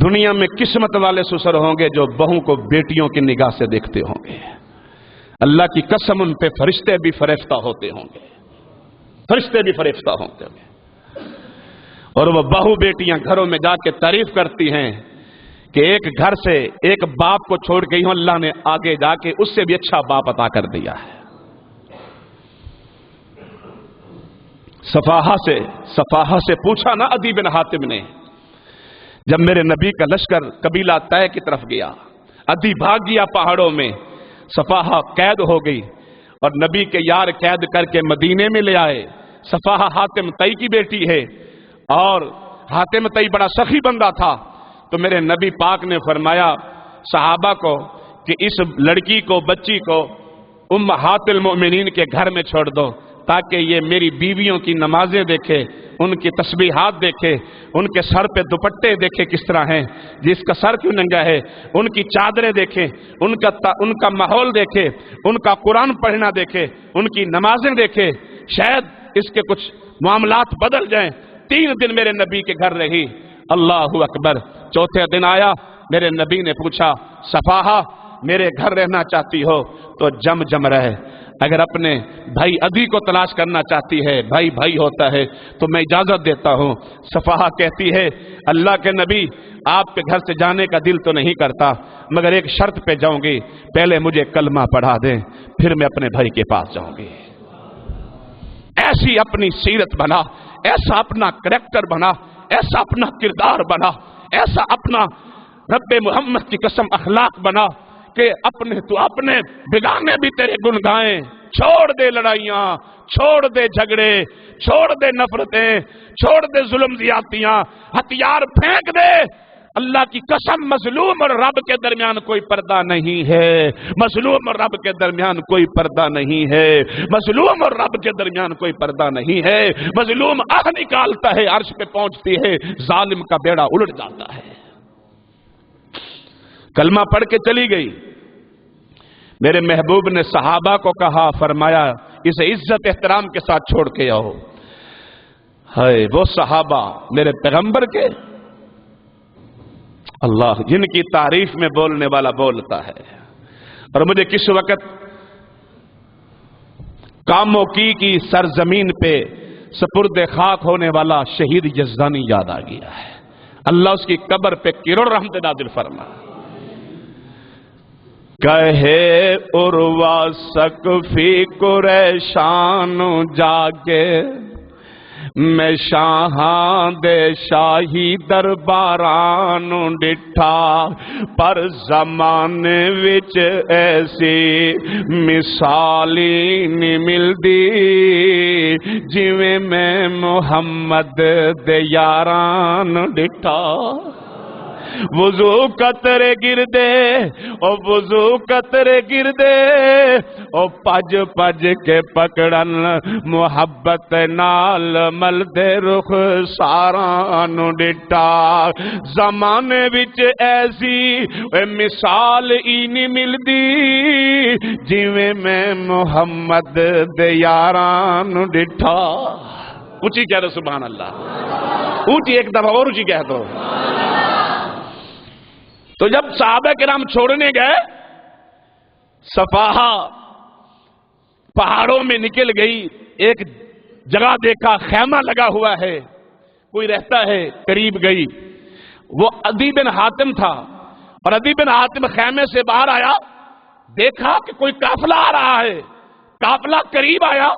دنیا میں قسمت والے سسر ہوں گے جو بہو کو بیٹیوں کی نگاہ سے دیکھتے ہوں گے۔ اللہ کی قسم ان پہ فرشتے بھی فریفتہ ہوتے ہوں گے، فرشتے بھی فریفتہ ہوتے ہوں گے۔ اور وہ بہو بیٹیاں گھروں میں جا کے تعریف کرتی ہیں کہ ایک گھر سے ایک باپ کو چھوڑ گئی ہوں، اللہ نے آگے جا کے اس سے بھی اچھا باپ عطا کر دیا ہے۔ صفاحہ سے پوچھا نا عدی بن حاتم نے، جب میرے نبی کا لشکر قبیلہ طے کی طرف گیا، عدی بھاگ گیا پہاڑوں میں، صفاحہ قید ہو گئی اور نبی کے یار قید کر کے مدینے میں لے آئے۔ صفاحہ حاتم طئی کی بیٹی ہے اور حاتم طئی بڑا سخی بندہ تھا، تو میرے نبی پاک نے فرمایا صحابہ کو کہ اس لڑکی کو، بچی کو امہات المؤمنین کے گھر میں چھوڑ دو، تاکہ یہ میری بیویوں کی نمازیں دیکھے، ان کی تسبیحات دیکھے، ان کے سر پہ دوپٹے دیکھے کس طرح ہیں، جس کا سر کیوں ننگا ہے، ان کی چادریں دیکھے، ان کا ماحول دیکھے، ان کا قرآن پڑھنا دیکھے، ان کی نمازیں دیکھے، شاید اس کے کچھ معاملات بدل جائیں۔ 3 دن میرے نبی کے گھر رہی، اللہ اکبر۔ 4تھے دن آیا، میرے نبی نے پوچھا صفاحہ میرے گھر رہنا چاہتی ہو تو جم رہے، اگر اپنے بھائی عدی کو تلاش کرنا چاہتی ہے، بھائی ہوتا ہے، تو میں اجازت دیتا ہوں۔ صفاحہ کہتی ہے اللہ کے نبی، آپ کے گھر سے جانے کا دل تو نہیں کرتا، مگر ایک شرط پہ جاؤں گی، پہلے مجھے کلمہ پڑھا دیں، پھر میں اپنے بھائی کے پاس جاؤں گی۔ ایسی اپنی سیرت بنا، ایسا اپنا کریکٹر بنا، ایسا اپنا کردار بنا، ایسا اپنا رب محمد کی قسم اخلاق بنا کہ اپنے بگانے بھی تیرے گن گائیں۔ چھوڑ دے لڑائیاں، چھوڑ دے جھگڑے، چھوڑ دے نفرتیں، چھوڑ دے ظلم زیادتیاں، ہتھیار پھینک دے۔ اللہ کی قسم مظلوم اور رب کے درمیان کوئی پردہ نہیں ہے، مظلوم اور رب کے درمیان کوئی پردہ نہیں ہے، مظلوم اور رب کے درمیان کوئی پردہ نہیں ہے۔ مظلوم آہ نکالتا ہے، عرش پہ پہنچتی ہے، ظالم کا بیڑا الٹ جاتا ہے۔ کلمہ پڑھ کے چلی گئی۔ میرے محبوب نے صحابہ کو کہا، فرمایا اسے عزت احترام کے ساتھ چھوڑ کے آؤ۔ ہے وہ صحابہ میرے پیغمبر کے، اللہ جن کی تعریف میں بولنے والا بولتا ہے۔ اور مجھے کس وقت کاموں کی سرزمین پہ سپرد خاک ہونے والا شہید یزدانی یاد آ گیا ہے. اللہ اس کی قبر پہ کروڑ رحمت نازل فرما. کہے عروا سقفی قریشان جاگے میں شاہاں دے شاہی درباران ڈٹھا پر زمانے وچ ایسی مثالی نہیں ملدی جویں میں محمد دے یاران ڈٹھا. وضو قطرے گردے او وضو قطرے گردے او پج پج کے پکڑن محبت نال ملدے رخ ساراں نو ڈٹا. زمانے وچ ایسی مثال ای نہیں ملدی جویں میں محمد دے یاراں نو ڈٹا. اونچی کہہ دو سبحان اللہ. اونچی ایک دفعہ اور اونچی کہہ دو. تو جب صحابہ کرام چھوڑنے گئے صفاہا پہاڑوں میں نکل گئی. ایک جگہ دیکھا خیمہ لگا ہوا ہے, کوئی رہتا ہے, قریب گئی. وہ عدی بن حاتم تھا اور عدی بن حاتم خیمے سے باہر آیا, دیکھا کہ کوئی قافلہ آ رہا ہے. قافلہ قریب آیا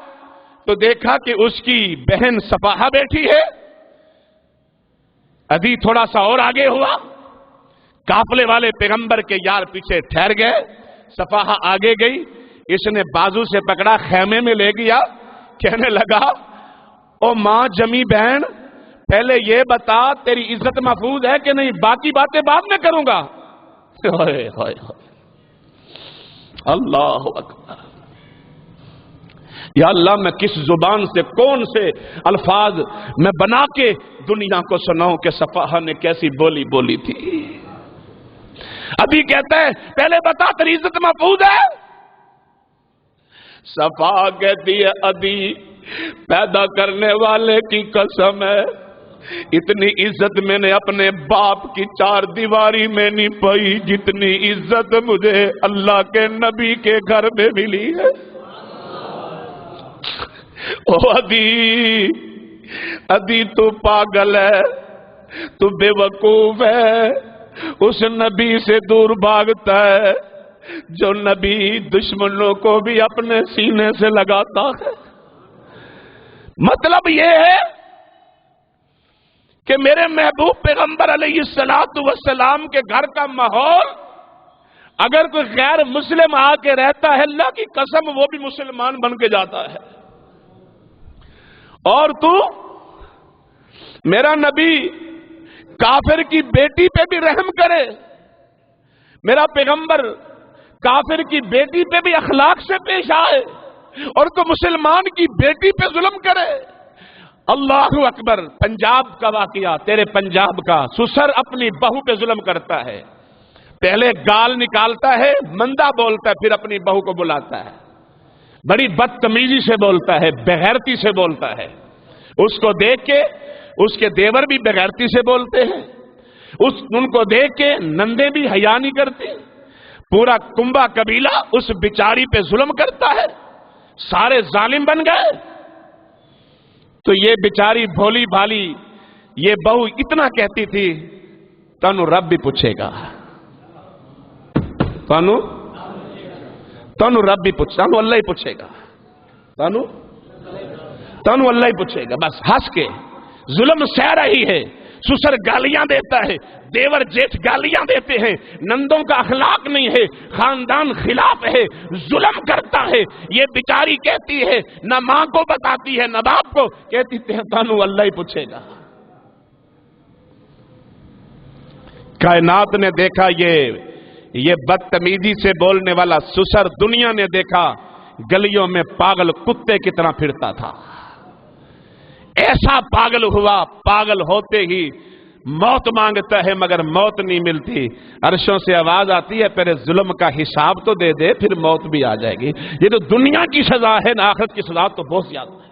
تو دیکھا کہ اس کی بہن صفاہا بیٹھی ہے. عدی تھوڑا سا اور آگے ہوا, قافلے والے پیغمبر کے یار پیچھے ٹھہر گئے. صفاہا آگے گئی, اس نے بازو سے پکڑا, خیمے میں لے گیا. کہنے لگا او ماں جمی بہن, پہلے یہ بتا تیری عزت محفوظ ہے کہ نہیں, باقی باتیں بعد میں کروں گا. اللہ اکبر. یا اللہ میں کس زبان سے کون سے الفاظ میں بنا کے دنیا کو سناؤں کہ صفاہا نے کیسی بولی بولی تھی. ابھی کہتا ہے پہلے بتا تیری عزت محفوظ ہے. صفا کہتی ہے ابھی پیدا کرنے والے کی قسم ہے اتنی عزت میں نے اپنے باپ کی چار دیواری میں نہیں پائی جتنی عزت مجھے اللہ کے نبی کے گھر میں ملی ہے. او ادی تو پاگل ہے, تو بے وقوف ہے, اس نبی سے دور بھاگتا ہے جو نبی دشمنوں کو بھی اپنے سینے سے لگاتا ہے. مطلب یہ ہے کہ میرے محبوب پیغمبر علیہ السلام کے گھر کا ماحول اگر کوئی غیر مسلم آ کے رہتا ہے اللہ کی قسم وہ بھی مسلمان بن کے جاتا ہے. اور تو میرا نبی کافر کی بیٹی پہ بھی رحم کرے, میرا پیغمبر کافر کی بیٹی پہ بھی اخلاق سے پیش آئے, اور تو مسلمان کی بیٹی پہ ظلم کرے. اللہ اکبر. پنجاب کا واقعہ, تیرے پنجاب کا سسر اپنی بہو پہ ظلم کرتا ہے, پہلے گال نکالتا ہے, مندہ بولتا ہے, پھر اپنی بہو کو بلاتا ہے, بڑی بدتمیزی سے بولتا ہے, بغیرتی سے بولتا ہے. اس کو دیکھ کے اس کے دیور بھی بغیرتی سے بولتے ہیں, ان کو دیکھ کے نندے بھی حیا نہیں کرتے. پورا کنبا قبیلہ اس بیچاری پہ ظلم کرتا ہے, سارے ظالم بن گئے. تو یہ بیچاری بھولی بھالی یہ بہو اتنا کہتی تھی تانو رب بھی پوچھے گا, تانو رب بھی پوچھے, تانو اللہ ہی پوچھے گا, تانو اللہ ہی پوچھے گا. بس ہنس کے ظلم سہ رہی ہے, سسر گالیاں دیتا ہے, دیور جیٹھ گالیاں دیتے ہیں, نندوں کا اخلاق نہیں ہے, خاندان خلاف ہے, ظلم کرتا ہے. یہ بیچاری کہتی ہے نہ ماں کو بتاتی ہے نہ باپ کو, کہتی ہے تانو اللہ ہی پوچھے گا. کائنات نے دیکھا یہ بدتمیزی سے بولنے والا سسر, دنیا نے دیکھا گلیوں میں پاگل کتے کی طرح پھرتا تھا. ایسا پاگل ہوا, پاگل ہوتے ہی موت مانگتا ہے مگر موت نہیں ملتی. عرشوں سے آواز آتی ہے پہلے ظلم کا حساب تو دے دے پھر موت بھی آ جائے گی. یہ تو دنیا کی سزا ہے, آخرت کی سزا تو بہت زیادہ ہے.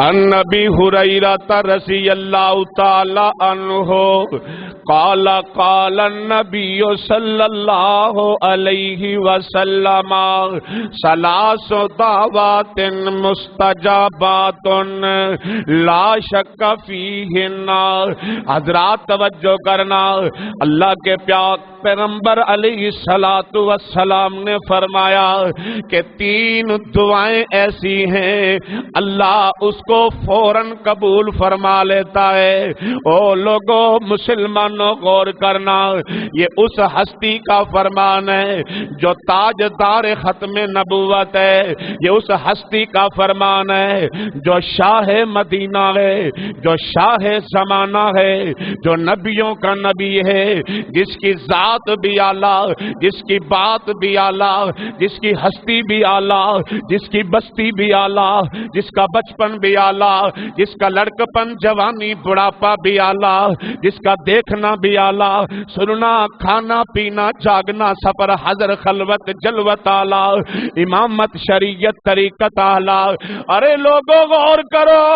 عن ابی ہریرہ رضی اللہ تعالی عنہ قال قال النبی صلی اللہ علیہ وسلم ثلاث دعوات مستجابات لا شک فیہن. حضرات توجہ کرنا، اللہ کے پیغمبر علیہ الصلوۃ والسلام نے فرمایا کہ 3 دعائیں ایسی ہیں اللہ اس کو فوراً قبول فرما لیتا ہے. او لوگوں مسلمانوں غور کرنا، یہ اس ہستی کا فرمان ہے جو تاجدار ختم نبوت ہے. یہ اس ہستی کا فرمان ہے جو شاہ مدینہ ہے، جو شاہ زمانہ ہے، جو نبیوں کا نبی ہے، جس کی ذات بھی اعلیٰ، جس کی بات بھی اعلیٰ، جس کی ہستی بھی اعلیٰ، جس کی بستی بھی اعلیٰ، جس کا بچپن بھی اعلیٰ، جس کا لڑکپن جوانی بڑھاپا بھی اعلیٰ، جس کا دیکھنا بھی اعلیٰ، سننا کھانا پینا جاگنا سفر حضر خلوت جلوت اعلیٰ، امامت شریعت طریقت اعلیٰ. ارے لوگوں غور کرو،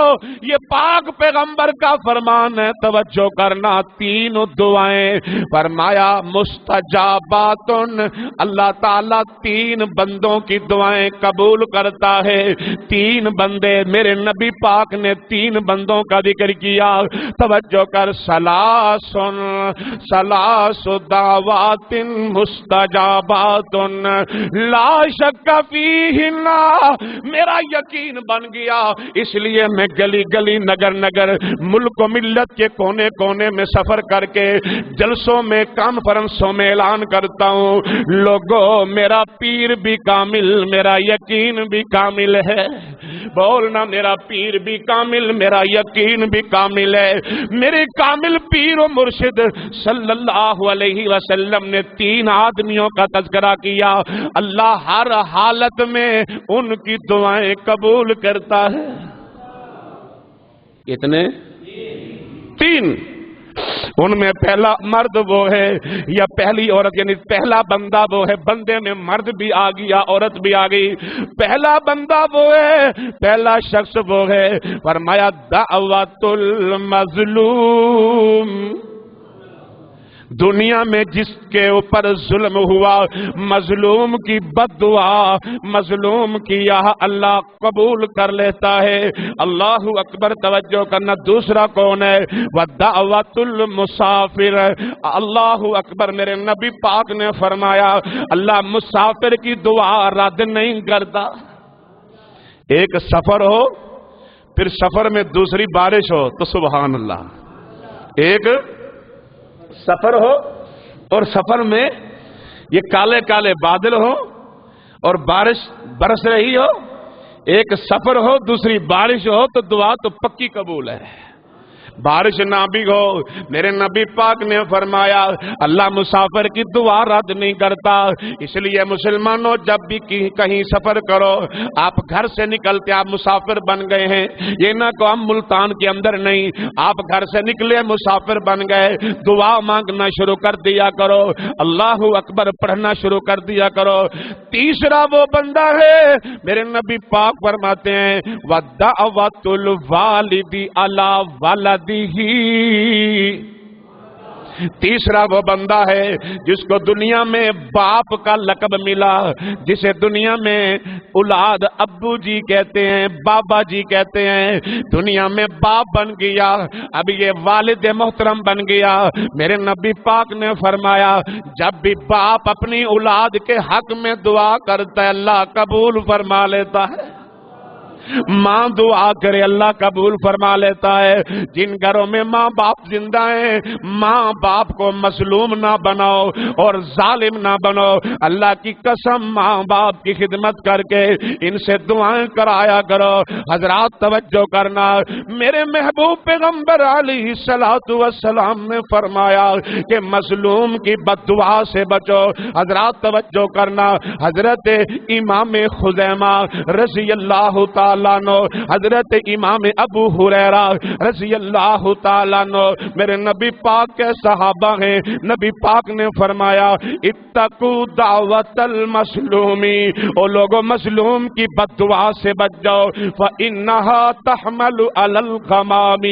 یہ پاک پیغمبر کا فرمان ہے. توجہ کرنا، 3 دعائیں فرمایا مستجابات. اللہ تعالیٰ 3 بندوں کی دعائیں قبول کرتا ہے. 3 بندے، میرے نبی پاک نے 3 بندوں کا ذکر کیا. توجہ کر، ثلاث دعوات مستجابات لا شک فیہن. میرا یقین بن گیا، اس لیے میں گلی گلی نگر نگر ملک و ملت کے کونے کونے میں سفر کر کے جلسوں میں کانفرنسوں میں اعلان کرتا ہوں، لوگوں میرا پیر بھی کامل، میرا یقین بھی کامل ہے. بولنا، میرا پیر بھی کامل، میرا یقین بھی کامل ہے. میرے کامل پیر و مرشد صلی اللہ علیہ وسلم نے 3 آدمیوں کا تذکرہ کیا. اللہ ہر حالت میں ان کی دعائیں قبول کرتا ہے. اتنے 3. ان میں پہلا مرد وہ ہے یا پہلی عورت، یعنی پہلا بندہ وہ ہے، بندے میں مرد بھی آ گیا عورت بھی آ گئی. پہلا بندہ وہ ہے، پہلا شخص وہ ہے، فرمایا دعوت المظلوم. دنیا میں جس کے اوپر ظلم ہوا، مظلوم کی بد دعا، مظلوم کی یہ اللہ قبول کر لیتا ہے. اللہ اکبر. توجہ کرنا، دوسرا کون ہے؟ ودعوت المسافر. اللہ اکبر. میرے نبی پاک نے فرمایا اللہ مسافر کی دعا رد نہیں کرتا. ایک سفر ہو، پھر سفر میں دوسری بارش ہو تو سبحان اللہ. ایک سفر ہو اور سفر میں یہ کالے کالے بادل ہو اور بارش برس رہی ہو. ایک سفر ہو دوسری بارش ہو تو دعا تو پکی قبول ہے. بارش نہ بھی ہو، میرے نبی پاک نے فرمایا اللہ مسافر کی دعا رد نہیں کرتا. اس لیے مسلمانوں جب بھی کہیں سفر کرو، آپ گھر سے نکلتے آپ مسافر بن گئے ہیں، یہ نہ کہ ہم ملتان کے اندر نہیں، آپ گھر سے نکلے مسافر بن گئے، دعا مانگنا شروع کر دیا کرو، اللہ اکبر پڑھنا شروع کر دیا کرو. تیسرا وہ بندہ ہے، میرے نبی پاک فرماتے ہیں وَدَعْوَةُ الْوَالِدِ عَلَى وَلَدِهِ. تیسرا وہ بندہ ہے جس کو دنیا میں باپ کا لقب ملا، جسے دنیا میں اولاد ابو جی کہتے ہیں، بابا جی کہتے ہیں، دنیا میں باپ بن گیا، اب یہ والد محترم بن گیا. میرے نبی پاک نے فرمایا جب بھی باپ اپنی اولاد کے حق میں دعا کرتا ہے اللہ قبول فرما لیتا ہے. ماں دعا کرے اللہ قبول فرما لیتا ہے. جن گھروں میں ماں باپ زندہ ہیں، ماں باپ کو مظلوم نہ بناؤ اور ظالم نہ بناؤ. اللہ کی قسم ماں باپ کی خدمت کر کے ان سے دعائیں کرایا کرو. حضرات توجہ کرنا، میرے محبوب پیغمبر علیہ الصلوۃ والسلام نے فرمایا کہ مظلوم کی بد دعا سے بچو. حضرات توجہ کرنا، حضرت امام خزیمہ رضی اللہ تعالی تعالیٰ عنہ حضرت امام ابو ہریرہ رضی اللہ تعالیٰ عنہ میرے نبی پاک کے صحابہ ہیں، نبی پاک نے فرمایا اتقوا دعوت المظلومی، او لوگوں مظلوم کی بد دعا سے بچ جاؤ، فإنها تحمل علی الغمام،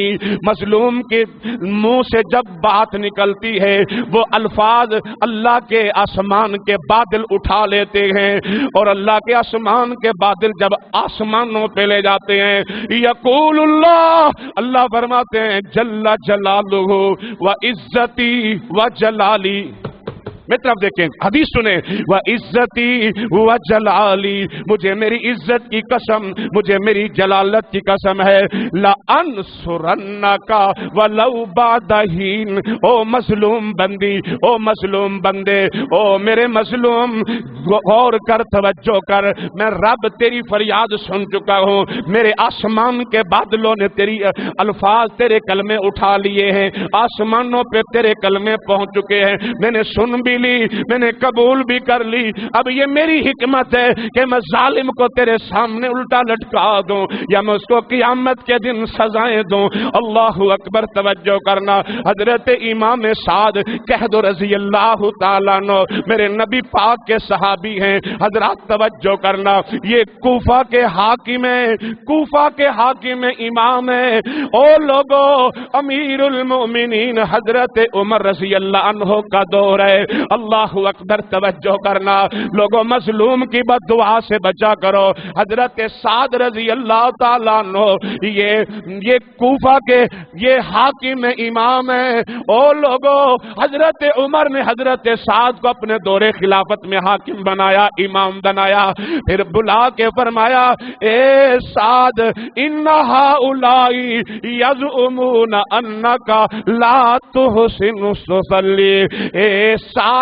مظلوم کے منہ سے جب بات نکلتی ہے وہ الفاظ اللہ کے آسمان کے بادل اٹھا لیتے ہیں، اور اللہ کے آسمان کے بادل جب آسمانوں پہ لے جاتے ہیں، یقول اللہ فرماتے ہیں جل جلالہ و عزتی و جلالی، میری طرف دیکھیں حدیث سنیں، وَعِزَّتِي وَجَلَالِي، مجھے میری عزت کی قسم، مجھے میری جلالت کی قسم ہے، لَأَنْصُرَنَّكَ وَلَوْ بَعْدَ حِينٍ، او مظلوم بندی، او مظلوم بندے، او میرے مظلوم غور کر، توجہ کر، میں رب تیری فریاد سن چکا ہوں، میرے آسمان کے بادلوں نے تیری الفاظ تیرے کلمے اٹھا لیے ہیں، آسمانوں پہ تیرے کلمے پہنچ چکے ہیں، میں نے سن بھی لی، میں نے قبول بھی کر لی، اب یہ میری حکمت ہے کہ میں ظالم کو تیرے سامنے الٹا لٹکا دوں یا میں اس کو قیامت کے دن سزائیں دوں۔ اللہ اکبر، توجہ کرنا، حضرت امام سعد کہد رضی اللہ تعالیٰ عنہ میرے نبی پاک کے صحابی ہیں، حضرات توجہ کرنا، یہ کوفہ کے حاکم ہیں، کوفہ کے حاکم امام ہیں، او لوگوں امیر المؤمنین حضرت عمر رضی اللہ عنہ کا دور ہے، اللہ اکبر، توجہ کرنا، لوگوں مظلوم کی بد دعا سے بچا کرو، حضرت سعد رضی اللہ تعالیٰ عنہ یہ کوفہ کے یہ حاکم امام ہیں، او لوگوں حضرت عمر نے حضرت سعد کو اپنے دور خلافت میں حاکم بنایا، امام بنایا، پھر بلا کے فرمایا اے سعد ان ہؤلاء یزعمون انک لا تحسن تصلی، اے سعد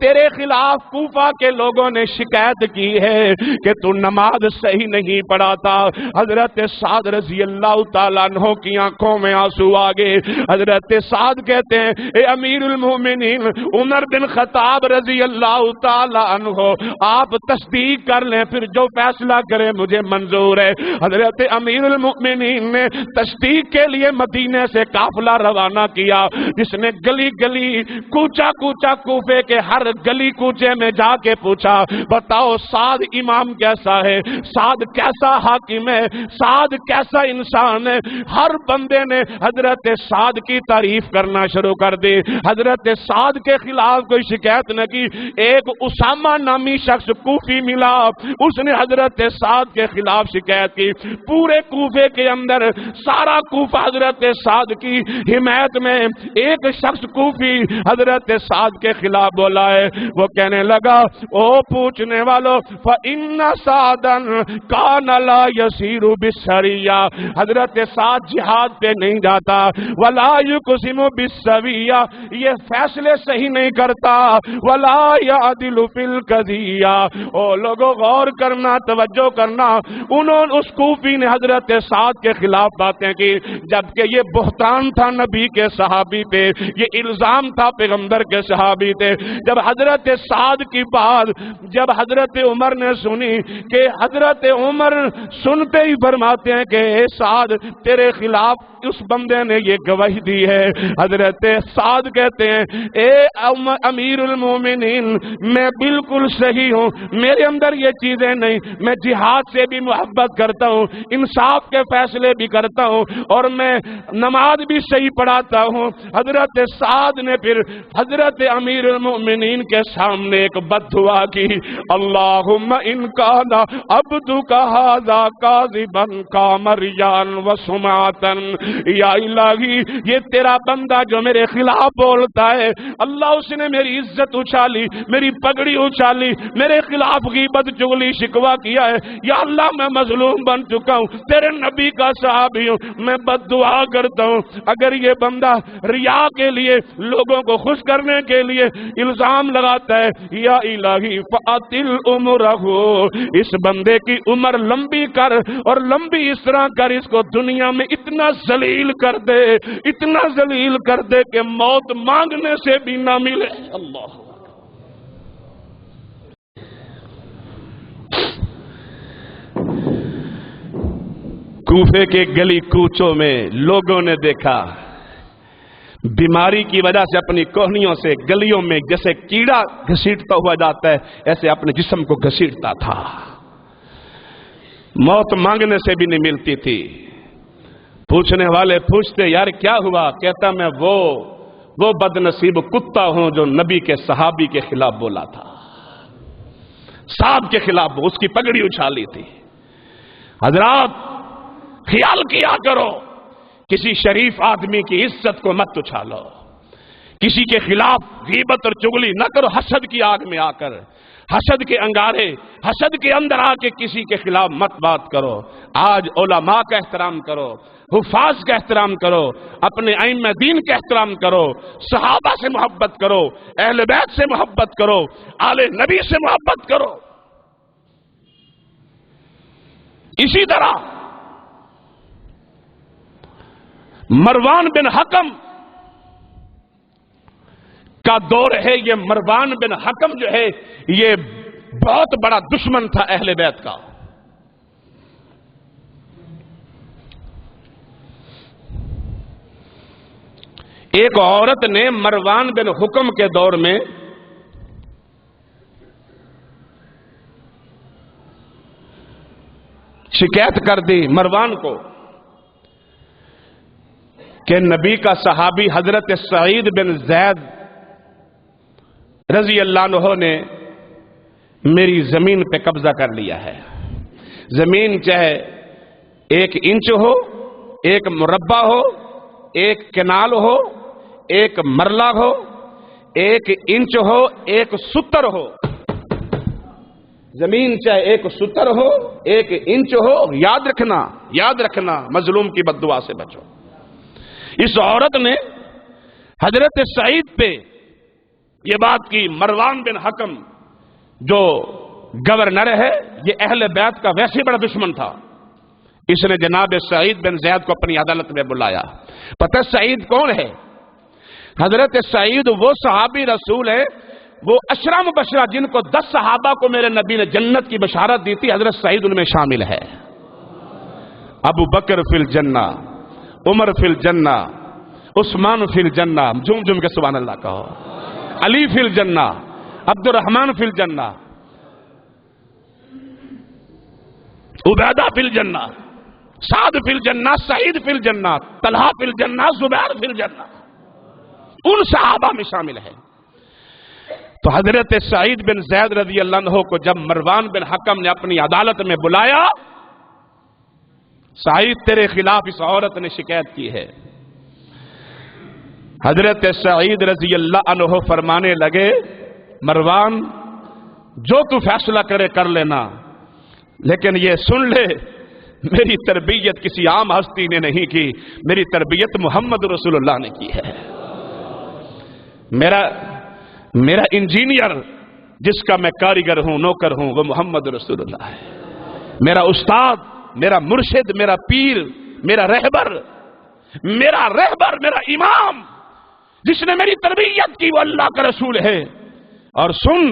تیرے خلاف کوفہ کے لوگوں نے شکایت کی ہے کہ تو نماز صحیح نہیں پڑھاتا۔ حضرت سعد رضی اللہ تعالیٰ عنہ کی آنکھوں میں آنسو آگے، حضرت سعد کہتے ہیں اے امیر المومنین عمر بن خطاب رضی اللہ تعالیٰ عنہ، آپ تصدیق کر لیں، پھر جو فیصلہ کریں مجھے منظور ہے۔ حضرت امیر المؤمنین نے تصدیق کے لیے مدینے سے قافلہ روانہ کیا، جس نے گلی گلی کوچا کوچا کوفے کے ہر گلی کوچے میں جا کے پوچھا بتاؤ سعد امام کیسا ہے، سعد کیسا حاکم ہے، سعد کیسا انسان ہے۔ ہر بندے نے حضرت سعد کی تعریف کرنا شروع کر دی، حضرت سعد کے خلاف کوئی شکایت نہ کی۔ ایک اسامہ نامی شخص کوفی ملا، اس نے حضرت سعد کے خلاف شکایت کی، پورے کوفے کے اندر سارا کوفہ حضرت سعد کی حمایت میں، ایک شخص کوفی حضرت سعد کے خلاف بولا ہے، وہ کہنے لگا او پوچھنے والوں فَإِنَّ سَعْدًا كَانَ لَا يَسِيرُ بِالسَّرِيَّةِ، حضرت سعد جہاد پہ نہیں جاتا، وَلَا يُقْسِمُ بِالسَّوِيَّةِ، یہ فیصلے صحیح نہیں کرتا، وَلَا يَعْدِلُ فِي الْقَضِيَّةِ۔ او لوگوں غور کرنا، توجہ کرنا، انہوں اس کوفی نے حضرت سعد کے خلاف باتیں کی، جبکہ یہ بہتان تھا نبی کے صحابی پہ، یہ الزام تھا پیغمبر کے صحابی تھے۔ جب حضرت سعد کی بات جب حضرت عمر نے سنی کہ حضرت عمر سنتے ہی فرماتے ہیں کہ اے سعد تیرے خلاف اس بندے نے یہ گواہی دی ہے، حضرت سعد کہتے ہیں اے امیر المومنین میں بالکل صحیح ہوں، میرے اندر یہ چیزیں نہیں، میں جہاد سے بھی محبت کرتا ہوں، انصاف کے فیصلے بھی کرتا ہوں، اور میں نماز بھی صحیح پڑھاتا ہوں۔ حضرت سعد نے پھر حضرت امیر المؤمنین کے سامنے ایک بد دعا کی، اللہم ان کان عبدک ھذا کاذبا کامریا وسمعتا، یا الہی یہ تیرا بندہ جو میرے خلاف بولتا ہے، اللہ اس نے میری عزت اچھالی، میری پگڑی اچھالی، میرے خلاف غیبت چغلی شکوہ کیا ہے، یا اللہ میں مظلوم بن چکا ہوں، تیرے نبی کا صحابی ہوں، میں بد دعا کرتا ہوں، اگر یہ بندہ ریا کے لیے لوگوں کو خوش کرنے کے لیے الزام لگاتا ہے، یا الہی فاطل عمرہ، اس بندے کی عمر لمبی کر، اور لمبی اس طرح کر اس کو دنیا میں اتنا ذلیل کر دے، اتنا ذلیل کر دے کہ موت مانگنے سے بھی نہ ملے۔ اللہ کوفے کے گلی کوچوں میں لوگوں نے دیکھا بیماری کی وجہ سے اپنی کوہنیوں سے گلیوں میں جیسے کیڑا گھسیٹتا ہوا جاتا ہے ایسے اپنے جسم کو گھسیٹتا تھا، موت مانگنے سے بھی نہیں ملتی تھی۔ پوچھنے والے پوچھتے یار کیا ہوا؟ کہتا میں وہ بد نصیب کتا ہوں جو نبی کے صحابی کے خلاف بولا تھا، صاحب کے خلاف اس کی پگڑی اچھالی تھی۔ حضرات خیال کیا کرو، کسی شریف آدمی کی عزت کو مت اچھالو، کسی کے خلاف غیبت اور چغلی نہ کرو، حسد کی آگ میں آ کر، حسد کے انگارے، حسد کے اندر آ کے کسی کے خلاف مت بات کرو۔ آج علماء کا احترام کرو، حفاظ کا احترام کرو، اپنے ائمہ دین کا احترام کرو، صحابہ سے محبت کرو، اہل بیت سے محبت کرو، آل نبی سے محبت کرو۔ اسی طرح مروان بن حکم کا دور ہے، یہ مروان بن حکم جو ہے یہ بہت بڑا دشمن تھا اہل بیت کا۔ ایک عورت نے مروان بن حکم کے دور میں شکایت کر دی مروان کو کہ نبی کا صحابی حضرت سعید بن زید رضی اللہ عنہ نے میری زمین پہ قبضہ کر لیا ہے۔ زمین چاہے 1 انچ ہو، 1 مربع ہو، 1 کنال ہو، 1 مرلہ ہو، 1 انچ ہو، 1 ستر ہو، زمین چاہے 1 ستر ہو، 1 انچ ہو، یاد رکھنا مظلوم کی بد دعا سے بچو۔ اس عورت نے حضرت سعید پہ یہ بات کی۔ مروان بن حکم جو گورنر ہے یہ اہل بیت کا ویسے بڑا دشمن تھا، اس نے جناب سعید بن زید کو اپنی عدالت میں بلایا۔ پتہ سعید کون ہے؟ حضرت سعید وہ صحابی رسول ہے، وہ عشرہ مبشرہ جن کو 10 صحابہ کو میرے نبی نے جنت کی بشارت دی تھی، حضرت سعید ان میں شامل ہے۔ ابو بکر فی الجنہ، عمر فی الجنہ، عثمان فی الجنہ، جم کے سبحان اللہ کہو، علی فی الجنہ، عبد الرحمن فی الجنہ، عبیدہ فی الجنہ، سعد فی الجنہ، سعید فی الجنہ، طلحہ فی الجنہ، زبیر فی الجنہ، ان صحابہ میں شامل ہے۔ تو حضرت سعید بن زید رضی اللہ عنہ کو جب مروان بن حکم نے اپنی عدالت میں بلایا، سعید تیرے خلاف اس عورت نے شکایت کی ہے، حضرت سعید رضی اللہ عنہ فرمانے لگے مروان جو تو فیصلہ کرے کر لینا، لیکن یہ سن لے میری تربیت کسی عام ہستی نے نہیں کی، میری تربیت محمد رسول اللہ نے کی ہے۔ میرا انجینئر جس کا میں کاریگر ہوں، نوکر ہوں، وہ محمد رسول اللہ ہے۔ میرا استاد، میرا مرشد، میرا پیر، میرا رہبر، میرا امام جس نے میری تربیت کی وہ اللہ کا رسول ہے۔ اور سن،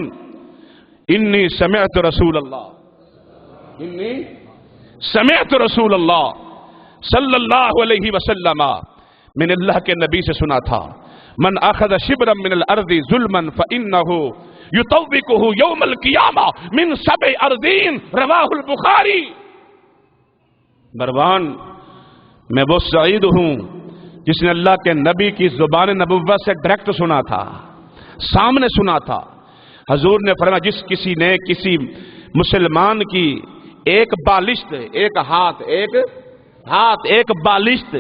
انی سمعت رسول اللہ صلی اللہ علیہ وسلم، میں نے اللہ کے نبی سے سنا تھا، من اخذ شبرا من الارض ظلما فانه يطوقه يوم القيامه من 7 ارضين، رواہ البخاری۔ مروان میں وہ سعید ہوں جس نے اللہ کے نبی کی زبان نبوت سے ڈائریکٹ سنا تھا، سامنے سنا تھا۔ حضور نے فرمایا جس کسی نے کسی مسلمان کی ایک بالشت، ایک ہاتھ، ایک بالشت،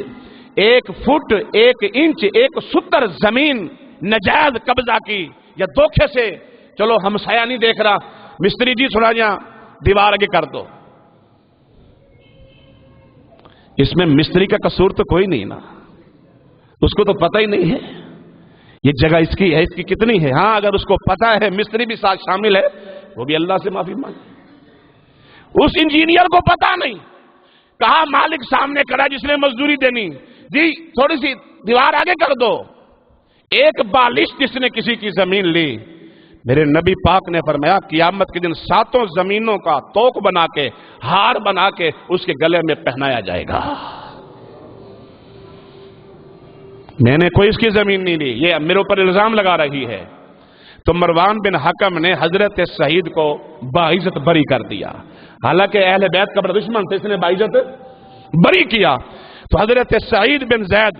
1 فٹ، 1 انچ، 1 ستر زمین نجائز قبضہ کی یا دھوکے سے، چلو ہمسایہ نہیں دیکھ رہا، مستری جی تھوڑا یہاں دیوار آگے کر دو، اس میں مستری کا قصور تو کوئی نہیں نا، اس کو تو پتہ ہی نہیں ہے یہ جگہ اس کی ہے، اس کی کتنی ہے۔ ہاں اگر اس کو پتہ ہے، مستری بھی ساتھ شامل ہے، وہ بھی اللہ سے معافی مانگے۔ اس انجینئر کو پتہ نہیں، کہا مالک سامنے کھڑا جس نے مزدوری دینی، جی تھوڑی سی دیوار آگے کر دو۔ 1 بالش جس نے کسی کی زمین لی، میرے نبی پاک نے فرمایا قیامت کے دن 7 زمینوں کا توق بنا کے ہار بنا کے اس کے گلے میں پہنایا جائے گا. میں نے کوئی اس کی زمین نہیں لی، یہ میرے اوپر الزام لگا رہی ہے. تو مروان بن حکم نے حضرت سعید کو باعزت بری کر دیا، حالانکہ اہل بیت کا بڑا دشمن تھا، اس نے باعزت بری کیا. تو حضرت سعید بن زید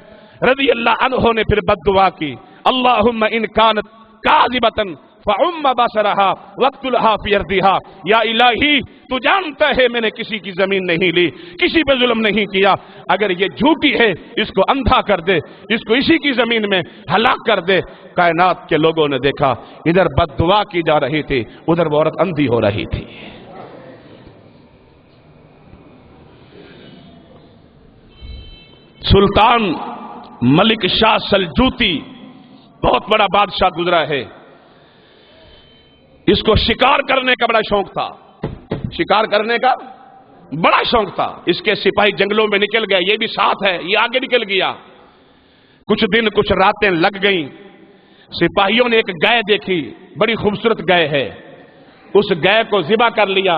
رضی اللہ عنہ نے پھر بد دعا کی، اللہم ان کانت کاذبۃ فعم بصرها واقتلها في ارضها. یا الہی تو جانتا ہے میں نے کسی کی زمین نہیں لی، کسی پہ ظلم نہیں کیا، اگر یہ جھوٹی ہے اس کو اندھا کر دے، اس کو اسی کی زمین میں ہلاک کر دے. کائنات کے لوگوں نے دیکھا ادھر بد دعا کی جا رہی تھی، ادھر وہ عورت اندھی ہو رہی تھی. سلطان ملک شاہ سلجوتی بہت بڑا بادشاہ گزرا ہے. اس کو شکار کرنے کا بڑا شوق تھا، شکار کرنے کا بڑا شوق تھا. اس کے سپاہی جنگلوں میں نکل گئے، یہ بھی ساتھ ہے، یہ آگے نکل گیا. کچھ دن کچھ راتیں لگ گئیں. سپاہیوں نے ایک گائے دیکھی، بڑی خوبصورت گائے ہے. اس گائے کو ذبح کر لیا،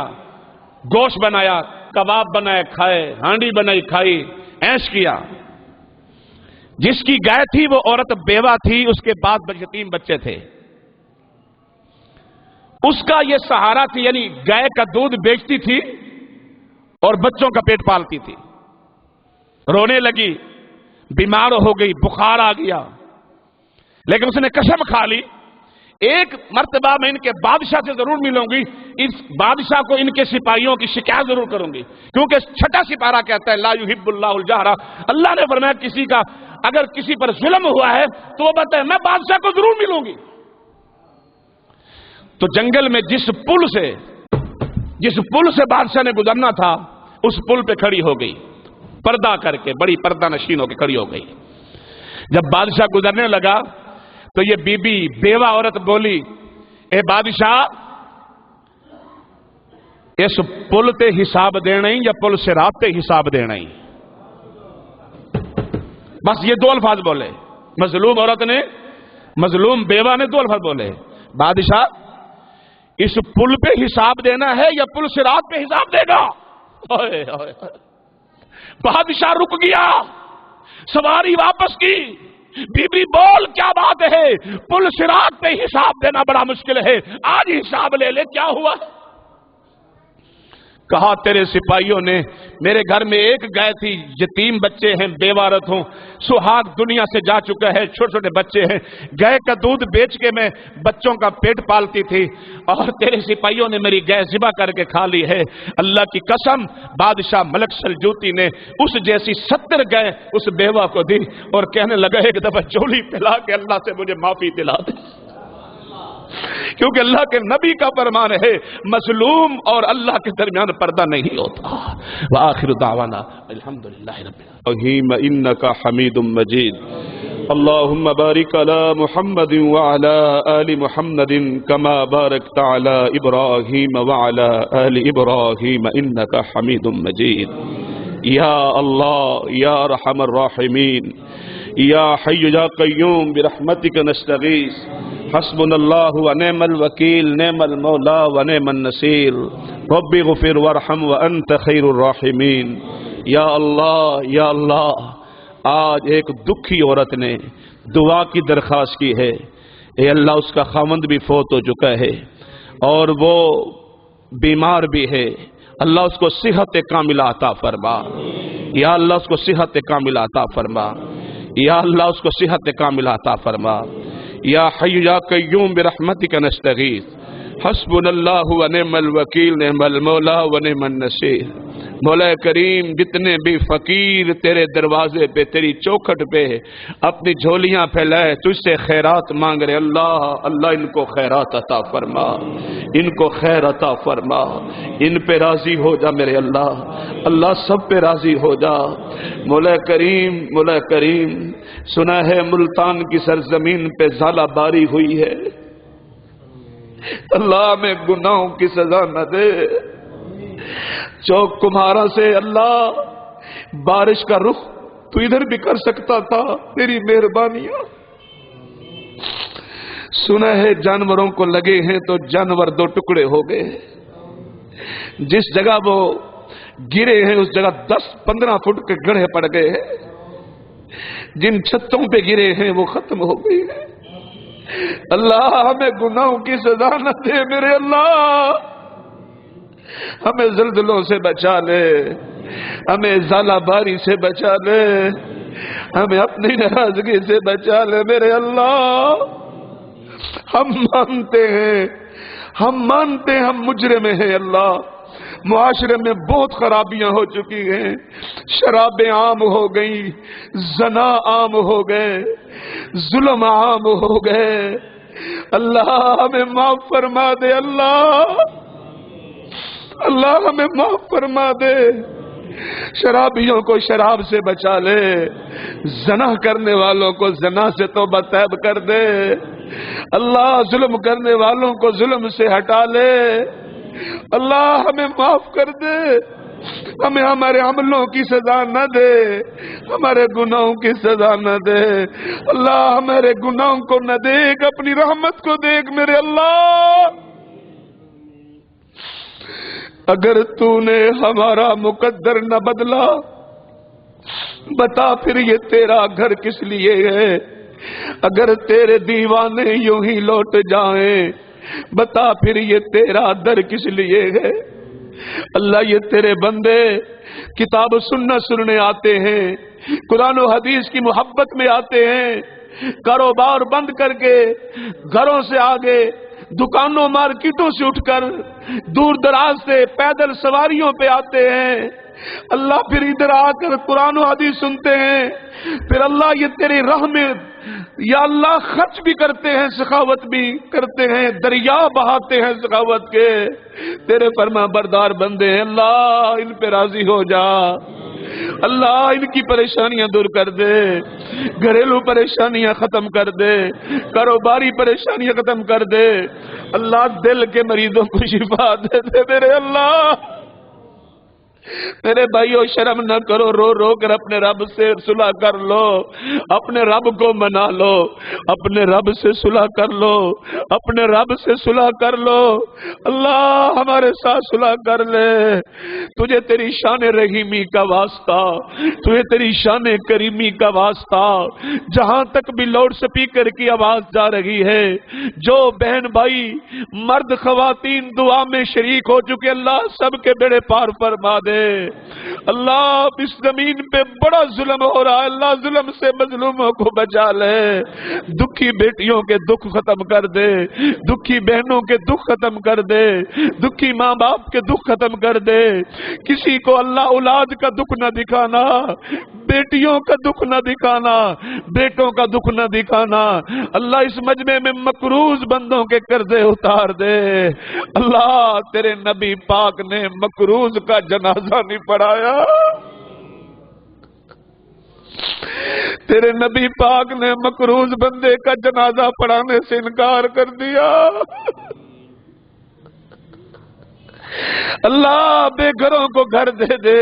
گوشت بنایا، کباب بنائے کھائے، ہانڈی بنائی کھائی، عیش کیا. جس کی گائے تھی وہ عورت بیوہ تھی، اس کے بعد یتیم بچے تھے. اس کا یہ سہارا تھی، یعنی گائے کا دودھ بیچتی تھی اور بچوں کا پیٹ پالتی تھی. رونے لگی، بیمار ہو گئی، بخار آ گیا، لیکن اس نے قسم کھا لی ایک مرتبہ میں ان کے بادشاہ سے ضرور ملوں گی، اس بادشاہ کو ان کے سپاہیوں کی شکایت ضرور کروں گی. کیونکہ 6واں سپارہ کہتا ہے لا یحب اللہ الجہر. اللہ نے فرمایا کسی کا اگر کسی پر ظلم ہوا ہے تو وہ بتائے میں بادشاہ کو ضرور ملوں گی. تو جنگل میں جس پل سے بادشاہ نے گزرنا تھا اس پل پہ کھڑی ہو گئی، پردہ کر کے، بڑی پردہ نشین ہو کے کھڑی ہو گئی. جب بادشاہ گزرنے لگا تو یہ بی بی بیوہ عورت بولی، اے بادشاہ اس پل تے حساب دینا ہی یا پل سے رات تے حساب دینا ہی؟ بس یہ 2 الفاظ بولے. مظلوم عورت نے، مظلوم بیوہ نے 2 الفاظ بولے، بادشاہ اس پل پہ حساب دینا ہے یا پل سے رات پہ حساب دے گا؟ بادشاہ رک گیا، سواری واپس کی. بی بی بول کیا بات ہے؟ پل صراط پہ حساب دینا بڑا مشکل ہے، آج حساب لے لے. کیا ہوا؟ کہا تیرے سپاہیوں نے میرے گھر میں ایک گائے تھی، یتیم بچے ہیں، بیوارت ہوں، سہاگ دنیا سے جا چکا ہے، چھوٹے چھوٹے بچے ہیں، گائے کا دودھ بیچ کے میں بچوں کا پیٹ پالتی تھی اور تیرے سپاہیوں نے میری گائے ذبح کر کے کھا لی ہے. اللہ کی قسم بادشاہ ملک سلجوتی نے اس جیسی 70 گائے اس بیوہ کو دی اور کہنے لگا ایک دفعہ جولی پلا کے اللہ سے مجھے معافی دلا دے. کیونکہ اللہ کے نبی کا فرمان ہے مظلوم اور اللہ کے درمیان پردہ نہیں ہوتا. وآخر دعوانا الحمدللہ رب العالمین انکا حمید مجید. اللہم بارک علی محمد وعلی آل محمد کما بارکت علی ابراہیم وعلی آل ابراہیم انکا حمید مجید. یا اللہ یا رحم الراحمین یا حی یا قیوم برحمتک نستغیث. حسبنا اللہ ونعم الوکیل نعم المولا ونعم النصیر. رب اغفر وارحم وانت خیر الراحمین. یا اللہ آج ایک دکھی عورت نے دعا کی درخواست کی ہے. اے اللہ اس کا خاوند بھی فوت ہو چکا ہے اور وہ بیمار بھی ہے. اللہ اس کو صحت کاملہ عطا فرما. یا اللہ اس کو صحت کاملہ عطا فرما. یا اللہ اس کو صحت کاملہ عطا فرما. یا حی یا قیوم برحمتک نستغیث. حسبنا اللہ ونعم الوکیل نعم المولا ونعم النصیر. مولا کریم جتنے بھی فقیر تیرے دروازے پہ تیری چوکھٹ پہ اپنی جھولیاں پھیلائے تجھ سے خیرات مانگ رہے، اللہ ان کو خیرات عطا فرما، ان کو خیر عطا فرما، ان پہ راضی ہو جا میرے اللہ سب پہ راضی ہو جا. مولا کریم سنا ہے ملتان کی سرزمین پہ ژالہ باری ہوئی ہے، اللہ میں گناہوں کی سزا نہ دے. چوک کمہارا سے اللہ بارش کا رخ تو ادھر بھی کر سکتا تھا، تیری مہربانیاں. سنا ہے جانوروں کو لگے ہیں تو جانور دو ٹکڑے ہو گئے، جس جگہ وہ گرے ہیں اس جگہ 10-15 فٹ کے گڑھے پڑ گئے ہیں، جن چھتوں پہ گرے ہیں وہ ختم ہو گئی ہے۔ اللہ ہمیں گناہوں کی سزا نہ دے میرے اللہ، ہمیں زلزلوں سے بچا لے، ہمیں ژالہ باری سے بچا لے، ہمیں اپنی ناراضگی سے بچا لے میرے اللہ۔ ہم مانتے ہیں ہم مجرم ہیں اللہ، معاشرے میں بہت خرابیاں ہو چکی ہیں، شرابیں عام ہو گئی، زنا عام ہو گئے، ظلم عام ہو گئے، اللہ ہمیں معاف فرما دے، اللہ ہمیں معاف فرما دے، شرابیوں کو شراب سے بچا لے، زنا کرنے والوں کو زنا سے توبہ طیب کر دے، اللہ ظلم کرنے والوں کو ظلم سے ہٹا لے، اللہ ہمیں معاف کر دے، ہمیں ہمارے عملوں کی سزا نہ دے، ہمارے گناہوں کی سزا نہ دے، اللہ ہمارے گناہوں کو نہ دیکھ، اپنی رحمت کو دیکھ میرے اللہ۔ اگر تو نے ہمارا مقدر نہ بدلا، بتا پھر یہ تیرا گھر کس لیے ہے؟ اگر تیرے دیوانے یوں ہی لوٹ جائیں، بتا پھر یہ تیرا در کس لیے ہے؟ اللہ یہ تیرے بندے کتاب و سنت سننے آتے ہیں، قرآن و حدیث کی محبت میں آتے ہیں، کاروبار بند کر کے گھروں سے آگے دکانوں مارکیٹوں سے اٹھ کر دور دراز سے پیدل سواریوں پہ آتے ہیں، اللہ پھر ادھر آ کر قرآن و حدیث سنتے ہیں، پھر اللہ یہ تیری راہ میں یا اللہ خرچ بھی کرتے ہیں، سخاوت بھی کرتے ہیں، دریا بہاتے ہیں سخاوت کے، تیرے فرما بردار بندے ہیں، اللہ ان پہ راضی ہو جا، اللہ ان کی پریشانیاں دور کر دے، گھریلو پریشانیاں ختم کر دے، کاروباری پریشانیاں ختم کر دے، اللہ دل کے مریضوں کو شفا دے دے میرے اللہ۔ میرے بھائیو شرم نہ کرو، رو رو کر اپنے رب سے صلح کر لو، اپنے رب کو منا لو، اپنے رب سے صلح کر لو، اپنے رب سے صلح کر لو، اللہ ہمارے ساتھ صلح کر لے، تجھے تیری شان رحیمی کا واسطہ، تجھے تیری شان کریمی کا واسطہ، جہاں تک بھی لاؤڈ سپیکر کی آواز جا رہی ہے، جو بہن بھائی مرد خواتین دعا میں شریک ہو چکے، اللہ سب کے بیڑے پار فرما دے، اللہ اس زمین پہ بڑا ظلم ہو رہا ہے، اللہ ظلم سے مظلوموں کو بچا لے، دکھی بیٹیوں کے دکھ ختم کر دے، دکھی بہنوں کے دکھ ختم کر دے، دکھی ماں باپ کے دکھ ختم کر دے، کسی کو اللہ اولاد کا دکھ نہ دکھانا، بیٹیوں کا دکھ نہ دکھانا، بیٹوں کا دکھ نہ دکھانا، اللہ اس مجمع میں مقروض بندوں کے قرضے اتار دے، اللہ تیرے نبی پاک نے مقروض کا جنازہ نہیں پڑھایا، تیرے نبی پاک نے مقروض بندے کا جنازہ پڑھانے سے انکار کر دیا، اللہ بے گھروں کو گھر دے دے،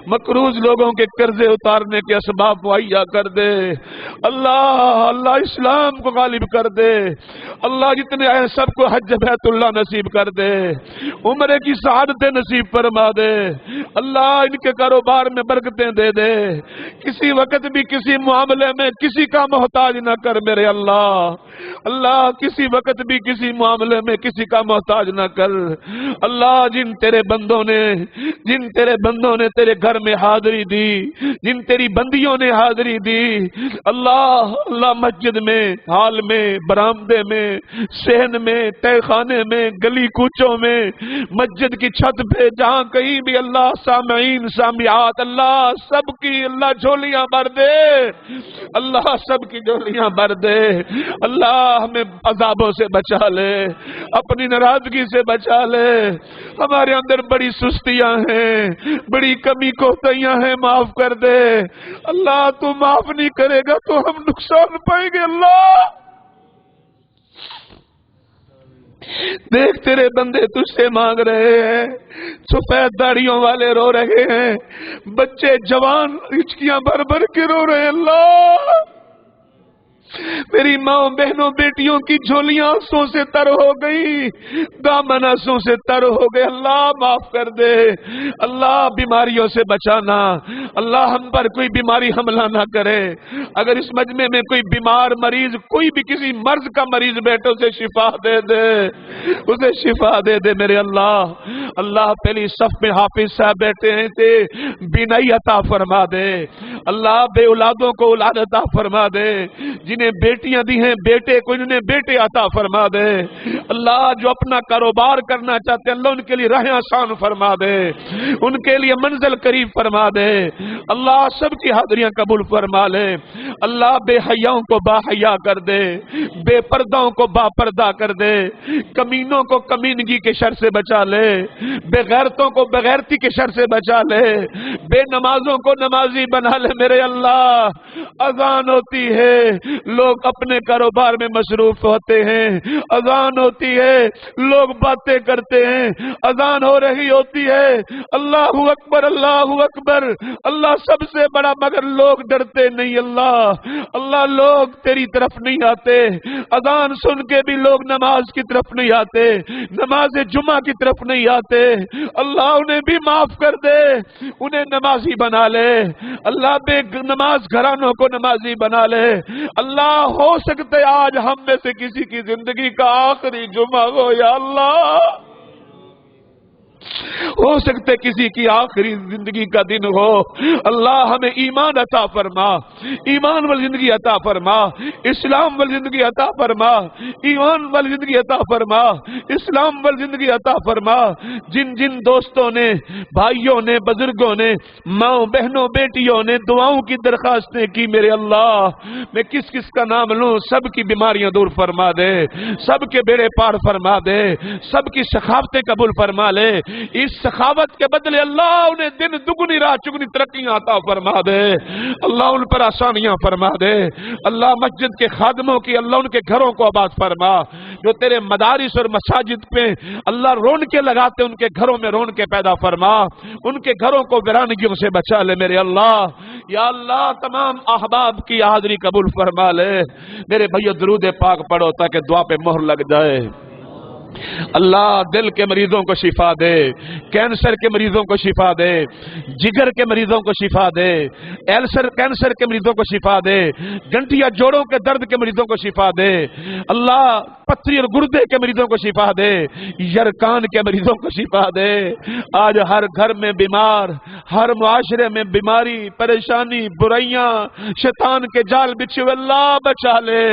مقروض لوگوں کے قرضے اتارنے کے اسباب مہیا کر دے، اللہ اسلام کو غالب کر دے، اللہ جتنے آئے سب کو حج بیت اللہ نصیب کر دے، عمرے کی سعادتیں نصیب فرما دے، اللہ ان کے کاروبار میں برکتیں دے دے، کسی وقت بھی کسی معاملے میں کسی کا محتاج نہ کر میرے اللہ کسی وقت بھی کسی معاملے میں کسی کا محتاج نہ کر، اللہ جن تیرے بندوں نے تیرے گھر میں حاضری دی، جن تیری بندیوں نے حاضری دی، اللہ مسجد میں، ہال میں، برآمدے میں، صحن میں، تہ خانے میں، گلی کوچوں میں، مسجد کی چھت پہ، جہاں کہیں بھی اللہ سامعین سامعات، اللہ سب کی اللہ جھولیاں بھر دے، اللہ سب کی جھولیاں بھر دے، اللہ ہمیں عذابوں سے بچا لے، اپنی ناراضگی سے بچا لے، ہمارے اندر بڑی سستیاں ہیں، بڑی کمی کوتاہیاں ہیں، معاف کر دے، اللہ تو معاف نہیں کرے گا تو ہم نقصان پائیں گے، اللہ دیکھ تیرے بندے تجھ سے مانگ رہے ہیں، سفید داڑھیوں والے رو رہے ہیں، بچے جوان ہچکیاں بھر بھر کے رو رہے ہیں، اللہ میری ماں بہنوں بیٹیوں کی جھولیاں آنسوں سے تر ہو گئی، دامن آنسوں سے تر ہو گئے، اللہ معاف کر دے، اللہ بیماریوں سے بچانا، اللہ ہم پر کوئی بیماری حملہ نہ کرے، اگر اس مجمع میں کوئی بیمار مریض، کوئی بھی کسی مرض کا مریض بیٹھے اسے شفا دے دے، اسے شفا دے دے میرے اللہ۔ اللہ پہلی صف میں حافظ صاحب بیٹھے ہیں تھے، بینائی عطا فرما دے، اللہ بے اولادوں کو اولاد عطا فرما دے، جنہیں بیٹیاں دی ہیں بیٹے کو انہیں بیٹے عطا فرما دے، اللہ جو اپنا کاروبار کرنا چاہتے ہیں اللہ ان کے لیے راہیں آسان فرما دے، ان کے لیے منزل قریب فرما دے، اللہ سب کی حاضریاں قبول فرما لے، اللہ بے حیاؤں کو با حیا کر دے، بے پردوں کو با پردہ کر دے، کمینوں کو کمینگی کے شر سے بچا لے، بے غیرتوں کو بغیرتی کے شر سے بچا لے، بے نمازوں کو نمازی بنا لے میرے اللہ۔ اذان ہوتی ہے لوگ اپنے کاروبار میں مصروف ہوتے ہیں، اذان ہوتی ہے لوگ باتیں کرتے ہیں، اذان ہو رہی ہوتی ہے اللہ اکبر اللہ اکبر، اللہ سب سے بڑا، مگر لوگ ڈرتے نہیں اللہ، اللہ لوگ تیری طرف نہیں آتے، اذان سن کے بھی لوگ نماز کی طرف نہیں آتے، نماز جمعہ کی طرف نہیں آتے، اللہ انہیں بھی معاف کر دے، انہیں نمازی بنا لے، اللہ بے نماز گھرانوں کو نمازی بنا لے، اللہ ہو سکتے آج ہم میں سے کسی کی زندگی کا آخری جمعہ ہو یا اللہ، ہو سکتے کسی کی آخری زندگی کا دن ہو، اللہ ہمیں ایمان عطا فرما، ایمان والی زندگی عطا فرما، اسلام والی زندگی عطا فرما، ایمان والی زندگی عطا فرما، اسلام والی زندگی عطا فرما۔ جن جن دوستوں نے، بھائیوں نے، بزرگوں نے، ماں بہنوں بیٹیوں نے دعاؤں کی درخواستیں کی میرے اللہ، میں کس کس کا نام لوں، سب کی بیماریاں دور فرما دے، سب کے بیڑے پار فرما دے، سب کی سخاوتیں قبول فرما لے، اس سخاوت کے بدلے اللہ انہیں دن دگنی رات چگنی ترقیاں عطا فرما دے، اللہ ان پر آسانیاں فرما دے، اللہ مسجد کے خادموں کی اللہ ان کے گھروں کو آباد فرما، جو تیرے مدارس اور مساجد پہ اللہ رونقیں لگاتے ان کے گھروں میں رونقیں پیدا فرما، ان کے گھروں کو ویرانگیوں سے بچا لے میرے اللہ۔ یا اللہ تمام احباب کی حاضری قبول فرما لے، میرے بھائیو درود پاک پڑھو تاکہ دعا پہ مہر لگ جائے۔ اللہ دل کے مریضوں کو شفا دے، کینسر کے مریضوں کو شفا دے، جگر کے مریضوں کو شفا دے، کینسر کے مریضوں کو شفا دے، گنٹیا جوڑوں کے درد کے مریضوں کو شفا دے، اللہ پتھری اور گردے کے مریضوں کو شفا دے، یرکان کے مریضوں کو شفا دے۔ آج ہر گھر میں بیمار، ہر معاشرے میں بیماری، پریشانی، برائیاں، شیطان کے جال بچھے ہوئے اللہ بچا لے،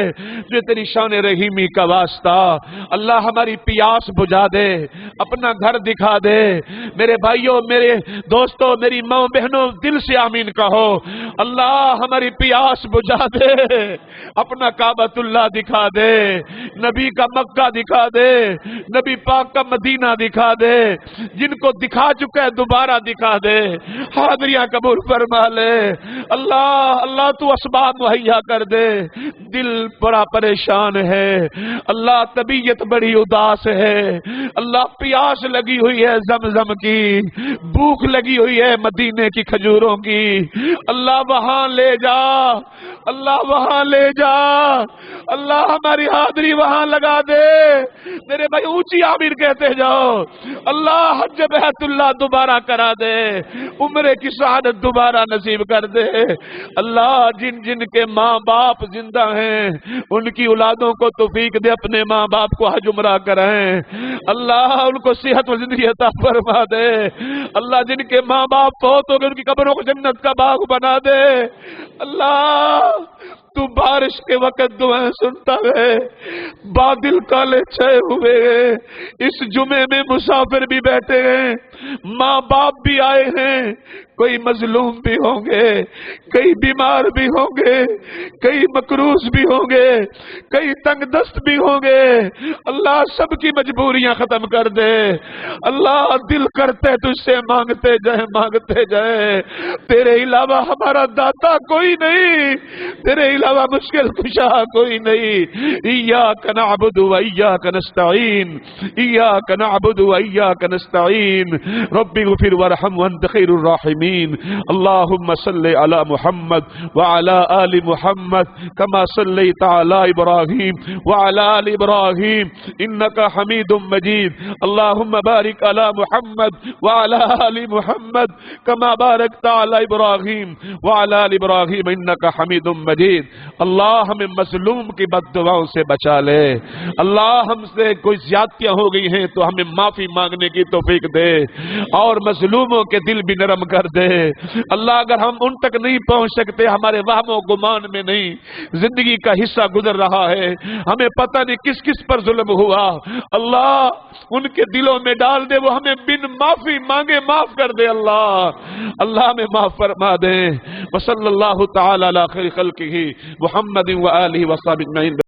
جو تیری شان رحیمی کا واسطہ، اللہ ہماری پیاس بجھا دے، اپنا گھر دکھا دے، میرے بھائیوں، میرے دوستوں، میری ماں بہنوں دل سے آمین کہو، اللہ ہماری پیاس بجھا دے، اپنا کعبۃ اللہ دکھا دے، نبی کا مکہ دکھا دے، نبی پاک کا مدینہ دکھا دے، جن کو دکھا چکا ہے دوبارہ دکھا دے، حاضریاں قبول فرما لے، اللہ تو اسباب مہیا کر دے، دل بڑا پریشان ہے، اللہ طبیعت بڑی اداس ہے، اللہ پیاس لگی ہوئی ہے زمزم کی، بھوک لگی ہوئی ہے مدینے کی کھجوروں کی، اللہ وہاں لے جا، اللہ وہاں لے جا، اللہ ہماری حاضری وہاں لگا دے، میرے بھائی اونچی آمین کہتے جاؤ، اللہ حج بیت اللہ دوبارہ کرا دے، عمرے کی سعادت دوبارہ نصیب کر دے، اللہ جن جن کے ماں باپ زندہ ہیں ان کی اولادوں کو توفیق دے اپنے ماں باپ کو حج عمرہ کرائیں، اللہ ان کو صحت و زندگی عطا فرما دے، اللہ جن کے ماں باپ فوت ہو گئے ان کی قبروں کو جنت کا باغ بنا دے، اللہ تو بارش کے وقت دعائیں سنتا ہے، بادل کالے چھائے ہوئے ہیں، اس جمعے میں مسافر بھی بیٹھے ہیں، ماں باپ بھی آئے ہیں، کوئی مظلوم بھی ہوں گے، کئی بیمار بھی ہوں گے، کئی مکروز بھی ہوں گے، کئی تنگ دست بھی ہوں گے، اللہ سب کی مجبوریاں ختم کر دے، اللہ دل کرتے تجھ سے مانگتے جائے، تیرے علاوہ ہمارا داتا کوئی نہیں، تیرے علاوہ مشکل کشا کوئی نہیں. ایاک نعبد و ایاک نستعین، ایاک نعبد و ایاک نستعین. رب اغفر وارحم وانت خیر الراحمین. اللهم صل علی محمد وعلى آل محمد كما صليت على إبراهيم وعلى آل إبراهيم إنك حميد مجيد. اللهم بارك على محمد وعلى آل محمد كما باركت على إبراهيم وعلى آل إبراهيم إنك حميد مجيد. اللہ ہمیں مظلوم کی بد دعاؤں سے بچا لے. اللہ ہم سے کوئی زیادتیاں ہو گئی ہیں تو ہمیں معافی مانگنے کی توفیق دے اور مظلوموں کے دل بھی نرم کر دے. اللہ اگر ہم ان تک نہیں پہنچ سکتے، ہمارے وہم و گمان میں نہیں، زندگی کا حصہ گزر رہا ہے، ہمیں پتہ نہیں کس کس پر ظلم ہوا، اللہ ان کے دلوں میں ڈال دے، وہ ہمیں بن معافی مانگے معاف کر دے. اللہ ہمیں معاف فرما دے. وصلی اللہ تعالی علی خیر خلقہ محمد و آلہ وصحبہ اجمعین.